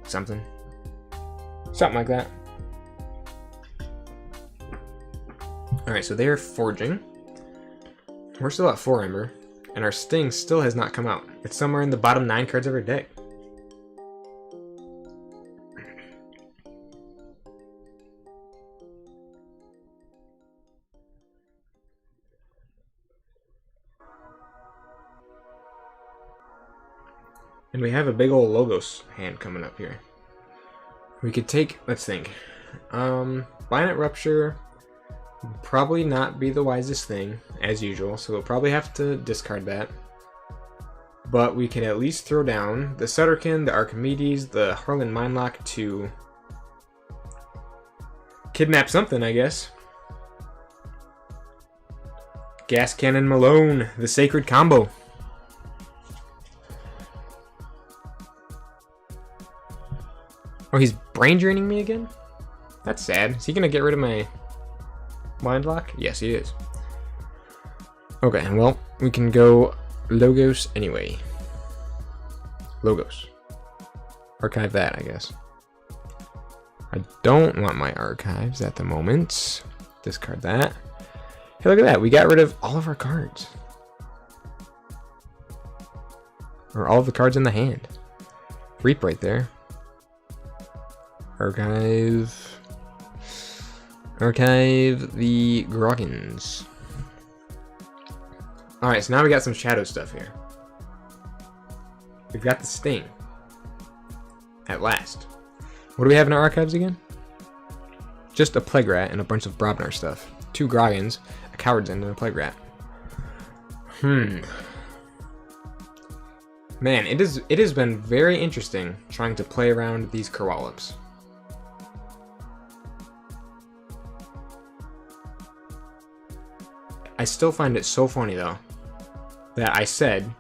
Something. Something like that. Alright, so they're forging. We're still at 4 Ember. And our Sting still has not come out. It's somewhere in the bottom 9 cards of our deck. And we have a big old Logos hand coming up here. We could take, let's think. Binate Rupture would probably not be the wisest thing, as usual, so we'll probably have to discard that. But we can at least throw down the Sutterkin, the Aembermedes, the Harlan Mindlock to kidnap something, I guess. Gas Cannon Malone, the Sacred Combo. Oh, he's brain draining me again? That's sad. Is he gonna get rid of my mind lock? Yes, he is. Okay, well, we can go Logos anyway. Logos. Archive that, I guess. I don't want my archives at the moment. Discard that. Hey, look at that. We got rid of all of our cards. Or all of the cards in the hand. Reap right there. Archive the Groggins. Alright, so now we got some shadow stuff here. We've got the Sting. At last. What do we have in our archives again? Just a Plague Rat and a bunch of Brobnar stuff. 2 Groggins, a Coward's End, and a Plague Rat. Man, it has been very interesting trying to play around these Kerwallops. I still find it so funny though that I said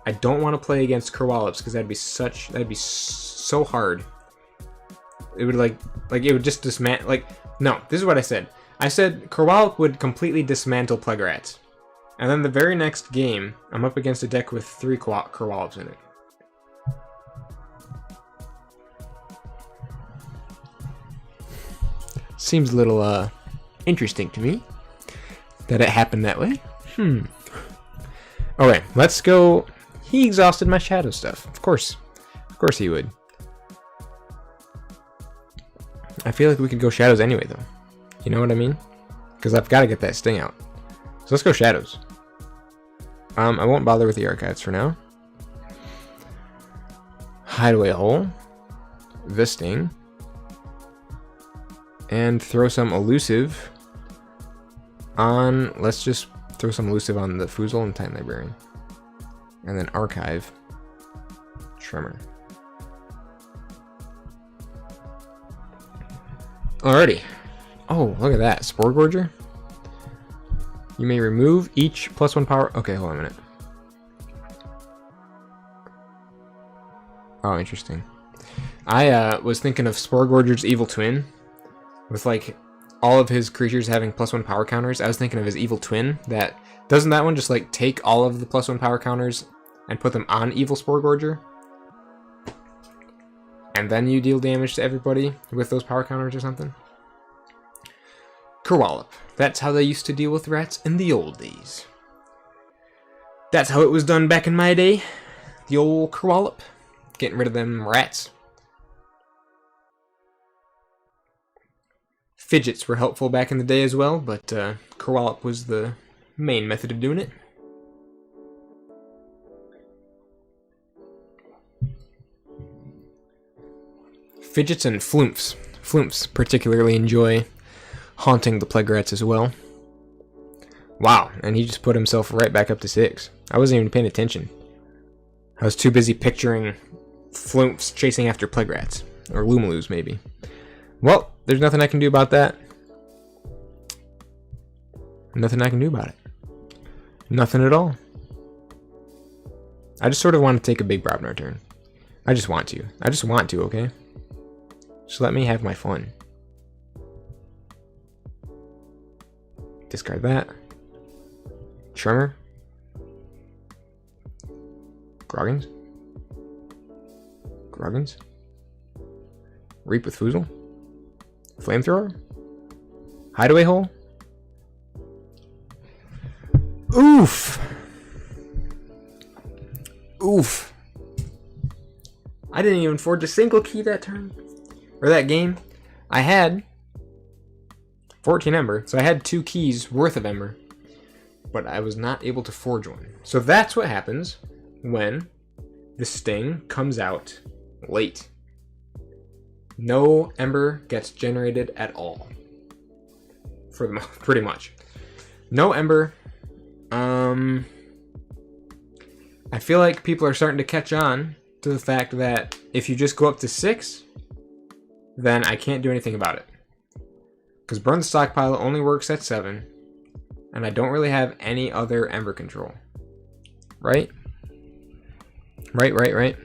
I don't want to play against Kerwallops because that'd be so hard. It would like it would just dismantle. No, this is what I said. I said Kerwallop would completely dismantle Plague Rats, and then the very next game I'm up against a deck with 3 Kerwallops in it. Seems a little interesting to me that it happened that way. Okay, let's go. He exhausted my shadow stuff. Of course he would. I feel like we could go shadows anyway, though. You know what I mean? Because I've got to get that sting out. So let's go shadows. I won't bother with the archives for now. Hideaway hole. This sting. And throw some elusive on. Let's just throw some elusive on the Foozle and Titan Librarian. And then archive. Tremor. Alrighty. Oh, look at that. Spore Gorger. You may remove each +1 power. Okay, hold on a minute. Oh, interesting. I was thinking of Spore Gorger's evil twin. With like all of his creatures having +1 power counters. I was thinking of his evil twin. Doesn't that one just like take all of the +1 power counters and put them on evil Spore Gorger? And then you deal damage to everybody with those power counters or something? Kerwallop. That's how they used to deal with rats in the old days. That's how it was done back in my day. The old Kerwallop. Getting rid of them rats. Fidgets were helpful back in the day as well, but Kerwallop was the main method of doing it. Fidgets and Floomps. Floomps particularly enjoy haunting the Plague Rats as well. Wow, and he just put himself right back up to 6. I wasn't even paying attention. I was too busy picturing Floomps chasing after Plague Rats. Or Lumaloos, maybe. Well, there's nothing I can do about that. Nothing I can do about it. Nothing at all. I just sort of want to take a big Brobnar turn. I just want to. I just want to, okay? Just let me have my fun. Discard that. Tremor. Groggins. Groggins. Reap with Foozle. Flamethrower. Hideaway hole. Oof. Oof. I didn't even forge a single key that turn. Or that game. I had 14 Ember, so I had 2 keys worth of Ember, but I was not able to forge one. So that's what happens when the Sting comes out late. No Ember gets generated at all. For the pretty much. No Ember. I feel like people are starting to catch on to the fact that if you just go up to 6, then I can't do anything about it. Because Burn the Stockpile only works at 7, and I don't really have any other Ember control. Right? Right.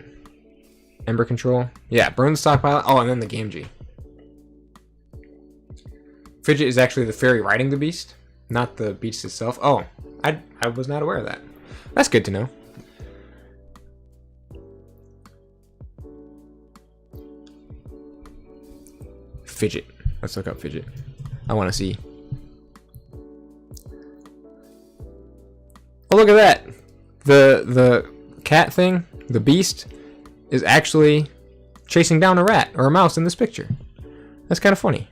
Ember control. Yeah, Burn the Stockpile. Oh, and then the Game G. Fidget is actually the fairy riding the beast, not the beast itself. Oh, I was not aware of that. That's good to know. Fidget. Let's look up Fidget. I want to see. Oh, look at that! The cat thing, the beast, is actually chasing down a rat or a mouse in this picture. That's kind of funny.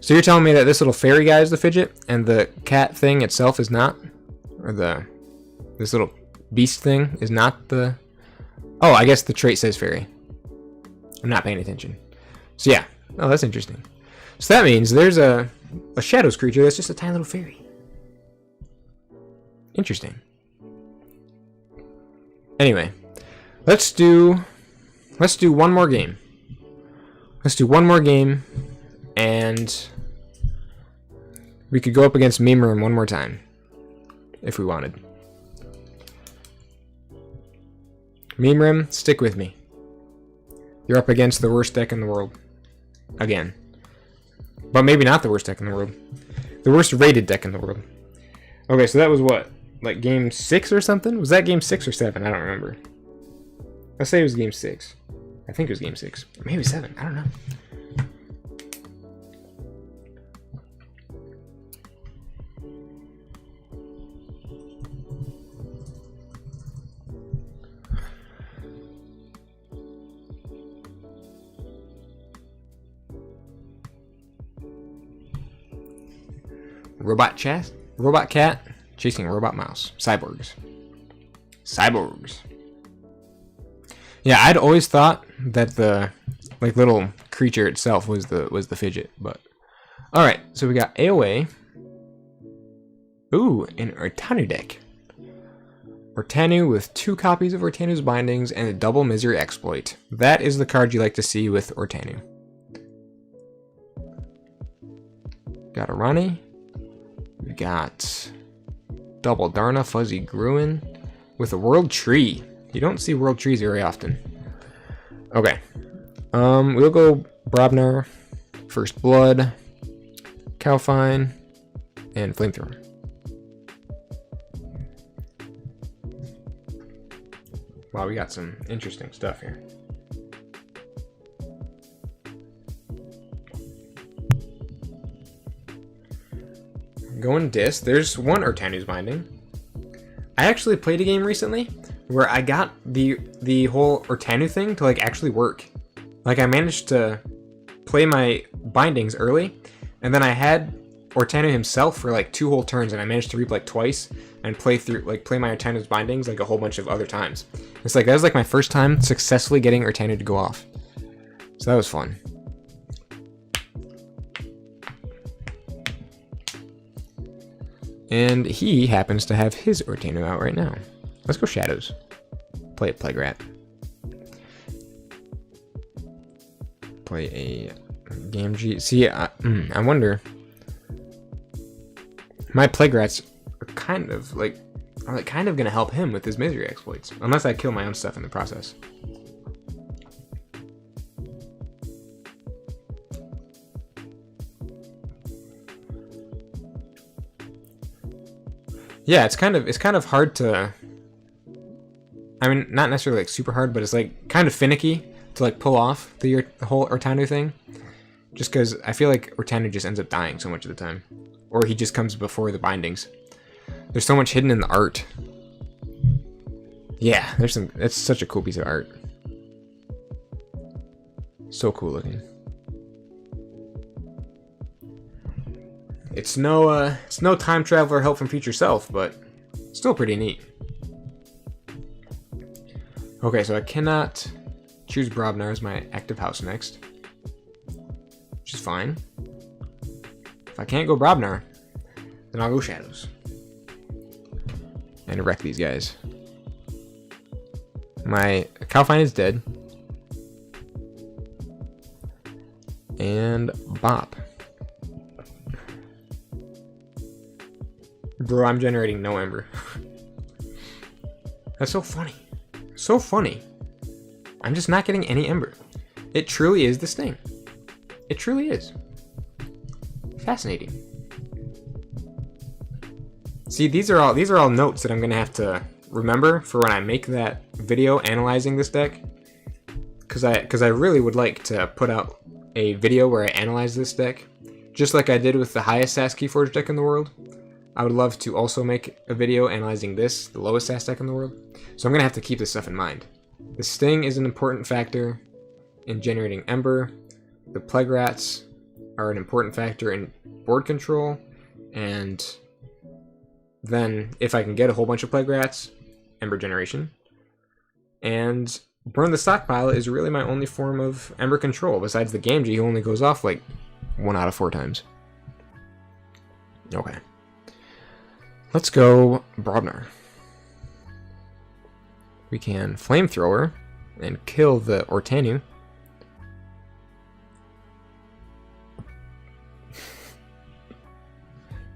So you're telling me that this little fairy guy is the Fidget, and the cat thing itself is not? Or this little beast thing is not the... Oh, I guess the trait says fairy. I'm not paying attention. So yeah. Oh, that's interesting. So that means there's a Shadows creature that's just a tiny little fairy. Interesting. Anyway, let's do one more game. Let's do one more game, and we could go up against Aembermedes one more time if we wanted. Aembermedes, stick with me. You're up against the worst deck in the world. Again. But maybe not the worst deck in the world. The worst rated deck in the world. Okay, so that was what? Like game 6 or something? Was that game 6 or 7? I don't remember. Let's say it was game 6. I think it was game 6. Or maybe 7. I don't know. Robot cat chasing robot mouse. Cyborgs. Yeah, I'd always thought that the like little creature itself was the fidget, but all right. So we got AOA. Ooh, an Ortanu deck. Ortanu with 2 copies of Ortanu's bindings and a double misery exploit. That is the card you like to see with Ortanu. Got a Rani. We got double Darna Fuzzy Gruen with a World Tree. You don't see World Trees very often. Okay. We'll go Brobnar, First Blood, Calfine, and Flamethrower. Wow, we got some interesting stuff here. Going disc, there's one Ortanu's binding. I actually played a game recently where I got the whole Ortanu thing to like actually work. Like I managed to play my bindings early, and then I had Ortanu himself for like 2 whole turns, and I managed to reap like twice and play my Ortanu's bindings like a whole bunch of other times. It's like that was like my first time successfully getting Ortanu to go off. So that was fun. And he happens to have his Ortanu out right now. Let's go Shadows. Play a Plague Rat. Play a Gamgee. See, I wonder. My Plague Rats are kind of gonna help him with his misery exploits, unless I kill my own stuff in the process. Yeah, it's kind of hard to. I mean, not necessarily like super hard, but it's like kind of finicky to like pull off the whole Ortanu thing. Just because I feel like Ortanu just ends up dying so much of the time, or he just comes before the bindings. There's so much hidden in the art. Yeah, it's such a cool piece of art. So cool looking. It's no time traveler help from future self, but still pretty neat. Okay, so I cannot choose Brobnar as my active house next, which is fine. If I can't go Brobnar, then I'll go Shadows and wreck these guys. My Calfine is dead, and Bop. Bro, I'm generating no Ember. That's so funny. So funny. I'm just not getting any Ember. It truly is this thing. It truly is. Fascinating. See, these are all notes that I'm gonna have to remember for when I make that video analyzing this deck. Cause I really would like to put out a video where I analyze this deck, just like I did with the highest SAS KeyForge deck in the world. I would love to also make a video analyzing this, the lowest SAS deck in the world. So I'm going to have to keep this stuff in mind. The Sting is an important factor in generating Ember. The Plague Rats are an important factor in board control. And then if I can get a whole bunch of Plague Rats, Ember generation. And Burn the Stockpile is really my only form of Ember control. Besides the Gamgee, who only goes off like 1 out of 4 times. Okay. Let's go Brobnar. We can Flamethrower and kill the Ortanu.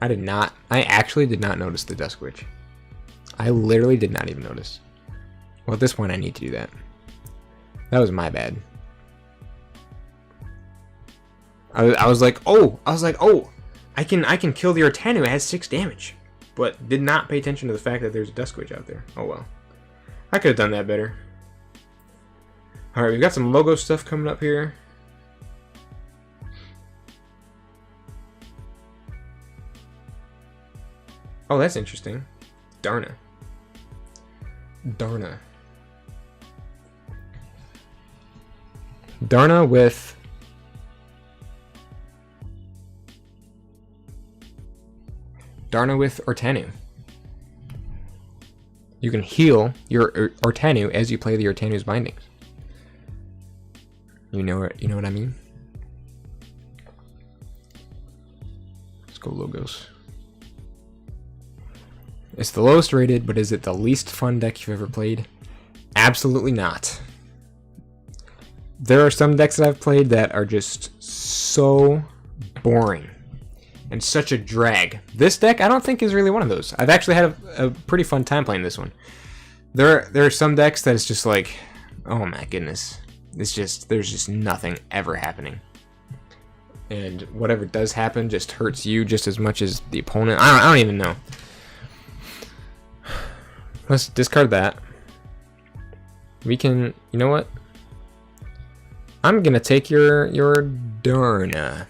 I actually did not notice the Dusk Witch. I literally did not even notice. Well, at this point I need to do that. That was my bad. I was like, oh, I can kill the Ortanu, it has 6 damage. But did not pay attention to the fact that there's a Dusk Witch out there. Oh well. I could have done that better. Alright, we've got some logo stuff coming up here. Oh, that's interesting. Darna. Darna with Darna with Ortanu. You can heal your Ortanu as you play the Ortanu's bindings. You know what I mean? Let's go logos. It's the lowest rated, but is it the least fun deck you've ever played? Absolutely not. There are some decks that I've played that are just so boring and such a drag. This deck, I don't think, is really one of those. I've actually had a pretty fun time playing this one. There are some decks that it's just like, oh my goodness, there's just nothing ever happening, and whatever does happen just hurts you just as much as the opponent. I don't even know. Let's discard that. We can, you know what? I'm gonna take your Darna.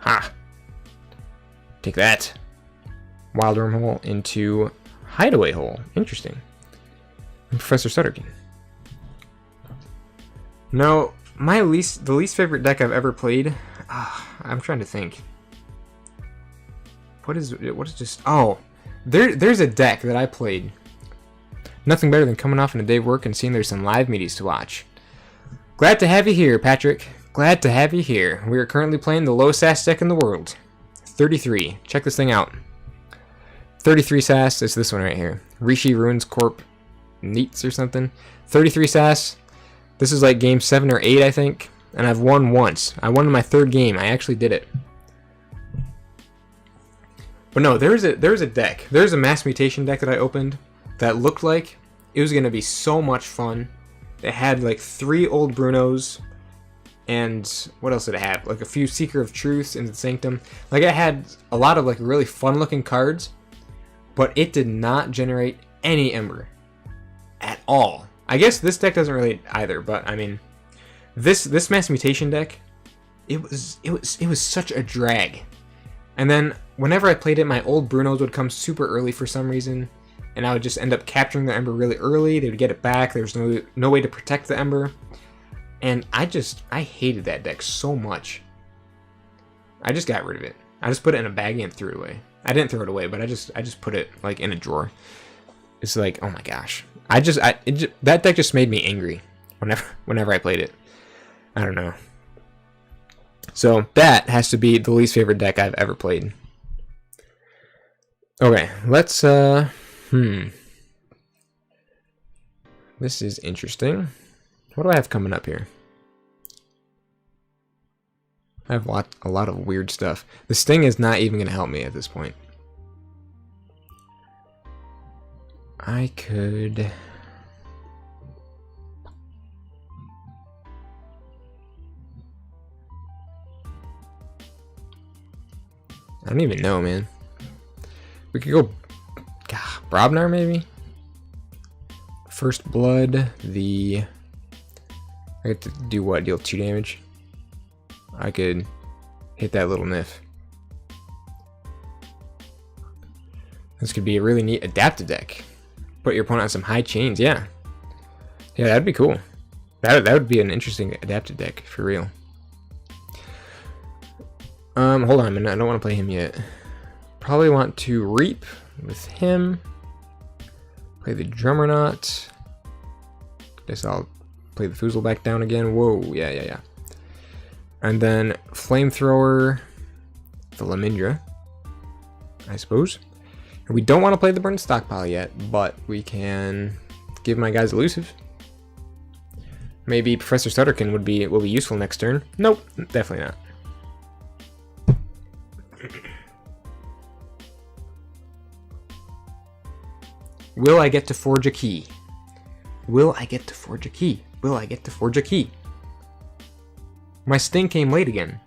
Ha! Take that. Wild Wormhole into Hideaway Hole. Interesting. And Professor Sutterkin. No, the least favorite deck I've ever played. I'm trying to think. What is just? Oh, there's a deck that I played. Nothing better than coming off in a day of work and seeing there's some live meaties to watch. Glad to have you here, Patrick. Glad to have you here. We are currently playing the low SAS deck in the world. 33. Check this thing out. 33 SAS. It's this one right here. Rishi Ruins Corp. Neats or something. 33 SAS. This is like game 7 or 8, I think. And I've won once. I won in my 3rd game. I actually did it. But no, there's a deck. There's a mass mutation deck that I opened that looked like it was going to be so much fun. It had like 3 old Brunos, and what else did it have? Like a few Seeker of Truths in the Sanctum. Like it had a lot of like really fun looking cards, but it did not generate any Ember at all. I guess this deck doesn't really either, but I mean, this mass mutation deck, it was such a drag. And then whenever I played it, my old Brunos would come super early for some reason, and I would just end up capturing the Ember really early. They would get it back. There was no way to protect the Ember. And I hated that deck so much. I just got rid of it. I just put it in a baggie and threw it away. I didn't throw it away, but I just put it like in a drawer. It's like, oh my gosh. That deck just made me angry whenever I played it. I don't know. So that has to be the least favorite deck I've ever played. Okay, let's This is interesting. What do I have coming up here? I have a lot of weird stuff. The Sting is not even going to help me at this point. I could... I don't even know, man. We could go... Brobnar, maybe? First Blood, I get to do what? Deal 2 damage? I could hit that little Nif. This could be a really neat adaptive deck. Put your opponent on some high chains, yeah. Yeah, that'd be cool. That would be an interesting adaptive deck, for real. Hold on a minute, I don't want to play him yet. Probably want to Reap with him. Play the Drummernaut. Guess I'll play the Foozle back down again. Whoa, yeah. And then Flamethrower, the Lamindra, I suppose. And we don't want to play the Burnt Stockpile yet, but we can give my guys Elusive. Maybe Professor Sutterkin will be useful next turn. Nope, definitely not. Will I get to forge a key? Will I get to forge a key? Will I get to forge a key? My Sting came late again.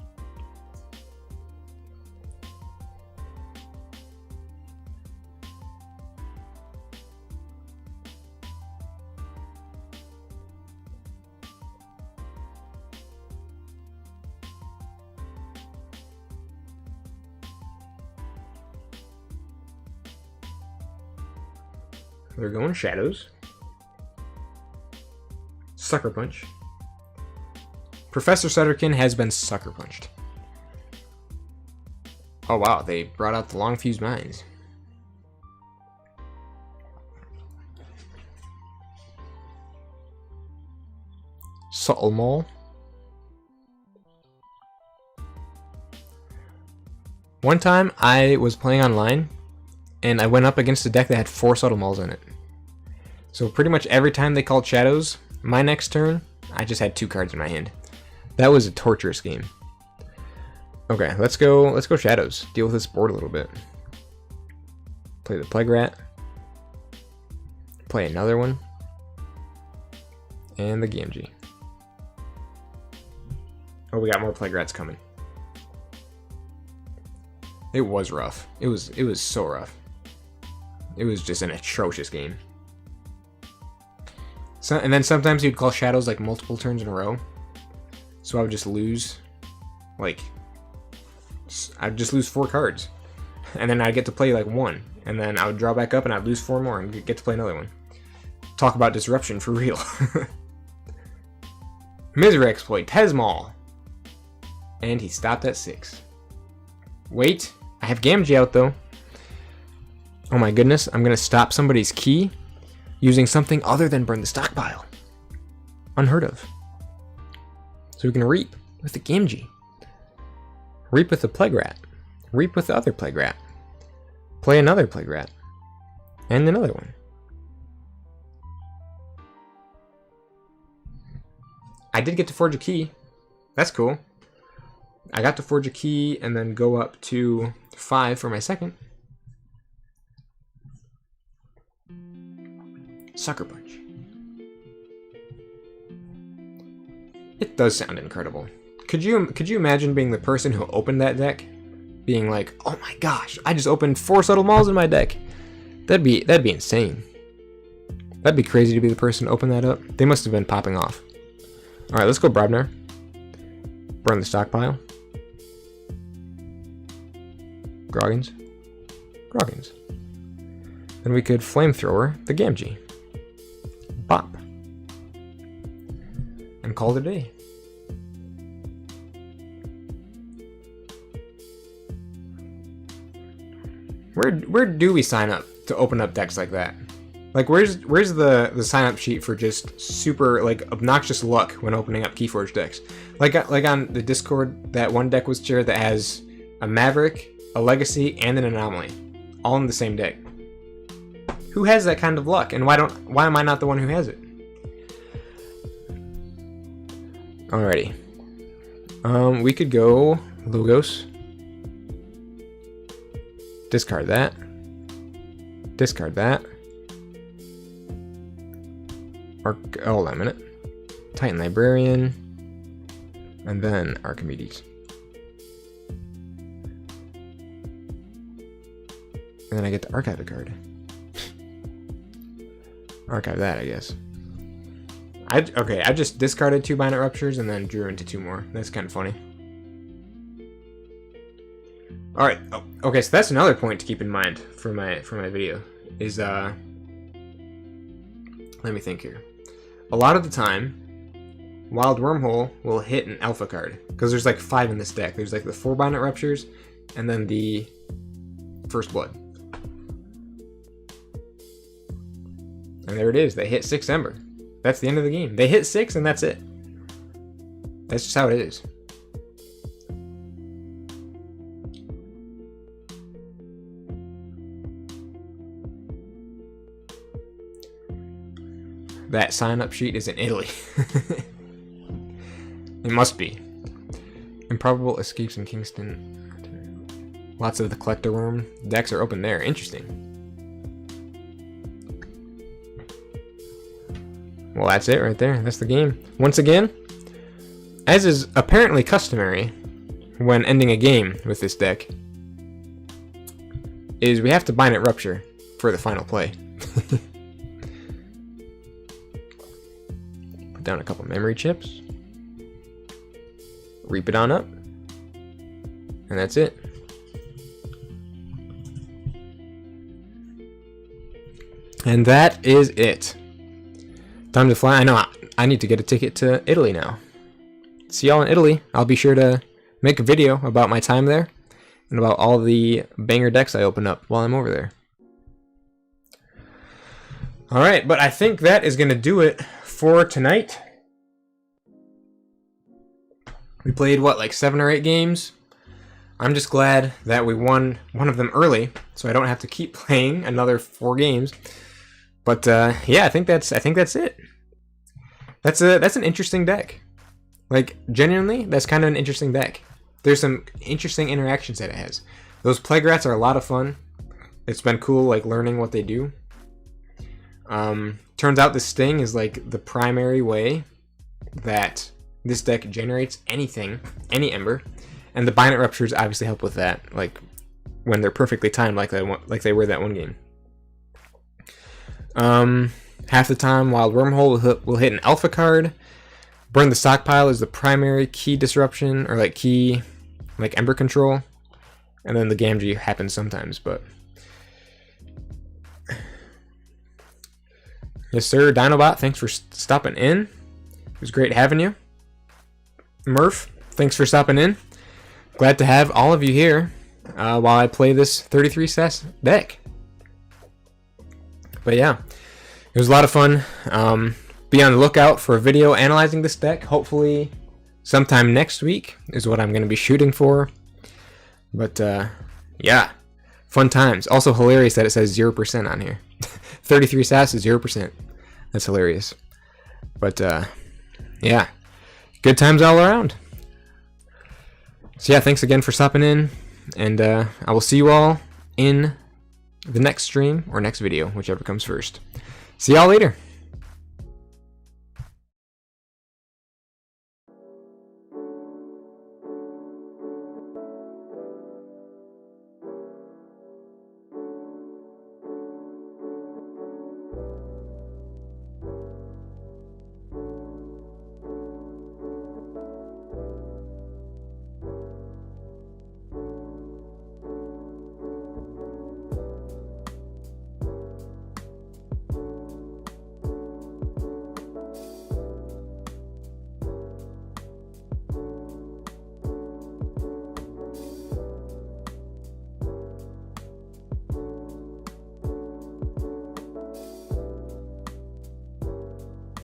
They're going Shadows. Sucker Punch. Professor Sutterkin has been Sucker Punched. Oh wow, they brought out the long fuse mines. Subtle Mole. One time I was playing online and I went up against a deck that had 4 Subtle Moles in it. So pretty much every time they called Shadows, my next turn, I just had 2 cards in my hand. That was a torturous game. Okay, let's go Shadows. Deal with this board a little bit. Play the Plague Rat. Play another one. And the Gamgee. Oh, we got more Plague Rats coming. It was rough. It was so rough. It was just an atrocious game. So, and then sometimes he'd call Shadows like multiple turns in a row. So I would just lose, like, I'd just lose 4 cards. And then I'd get to play like 1. And then I would draw back up and I'd lose 4 more and get to play another one. Talk about disruption for real. Misery Exploit, Tesmol. And he stopped at 6. Wait, I have Gamgee out though. Oh my goodness, I'm gonna stop somebody's key using something other than burn the stockpile. Unheard of. So we can reap with the Gamgee. Reap with the Plague Rat. Reap with the other Plague Rat. Play another Plague Rat. And another one. I did get to forge a key. That's cool. I got to forge a key and then go up to 5 for my second. Sucker Punch. It does sound incredible. Could you imagine being the person who opened that deck? Being like, oh my gosh, I just opened 4 Subtle Moles in my deck. That'd be insane. That'd be crazy to be the person to open that up. They must have been popping off. Alright, let's go Brobnar. Burn the stockpile. Groggins. Then we could Flamethrower the Gamgee. Bop. And call it a day. Where do we sign up to open up decks like that? Like where's the sign up sheet for just super like obnoxious luck when opening up KeyForge decks? Like on the Discord, that one deck was shared that has a Maverick, a Legacy, and an Anomaly, all in the same deck. Who has that kind of luck, and why am I not the one who has it? Alrighty. We could go Logos. Discard that. Discard that. Hold on a minute. Titan Librarian. And then Aembermedes. And then I get to archive a card. Archive that, I guess. Okay, I just discarded 2 Binary Ruptures and then drew into 2 more. That's kind of funny. Alright, okay, so that's another point to keep in mind for my video. Is, let me think here. A lot of the time, Wild Wormhole will hit an alpha card. Because there's like 5 in this deck. There's like the 4 Binary Ruptures, and then the First Blood. And there it is. They hit 6 Ember. That's the end of the game. They hit 6 and that's it. That's just how it is. That sign-up sheet is in Italy. It must be. Improbable Escapes in Kingston. Lots of the Collector Worm decks are open there. Interesting. Well, that's it right there. That's the game. Once again, as is apparently customary when ending a game with this deck, is we have to Binary Rupture for the final play. Put down a couple memory chips. Reap it on up. And that's it. And that is it. Time to fly. I know I need to get a ticket to Italy now. See y'all in Italy. I'll be sure to make a video about my time there. and about all the banger decks I open up while I'm over there. Alright, but I think that is going to do it for tonight. We played, what, like 7 or 8 games? I'm just glad that we won one of them early, so I don't have to keep playing another 4 games. But yeah, I think that's it. That's an interesting deck. Like, genuinely, that's kind of an interesting deck. There's some interesting interactions that it has. Those Plague Rats are a lot of fun. It's been cool, like, learning what they do. Turns out the Sting is, like, the primary way that this deck generates anything, any Ember. And the Binate Ruptures obviously help with that, like, when they're perfectly timed like they were that one game. Half the time, Wild Wormhole will hit an Alpha card. Burn the Stockpile is the primary key disruption, or like key, like Ember control. And then the Gamgee happens sometimes, but... Yes, sir, Dinobot, thanks for stopping in. It was great having you. Murph, thanks for stopping in. Glad to have all of you here while I play this 33 SAS deck. But yeah, it was a lot of fun. Be on the lookout for a video analyzing this deck. Hopefully sometime next week is what I'm going to be shooting for. But yeah, fun times. Also hilarious that it says 0% on here. 33 SAS is 0%. That's hilarious. But yeah, good times all around. So yeah, thanks again for stopping in, and I will see you all in the next stream or next video, whichever comes first. See y'all later.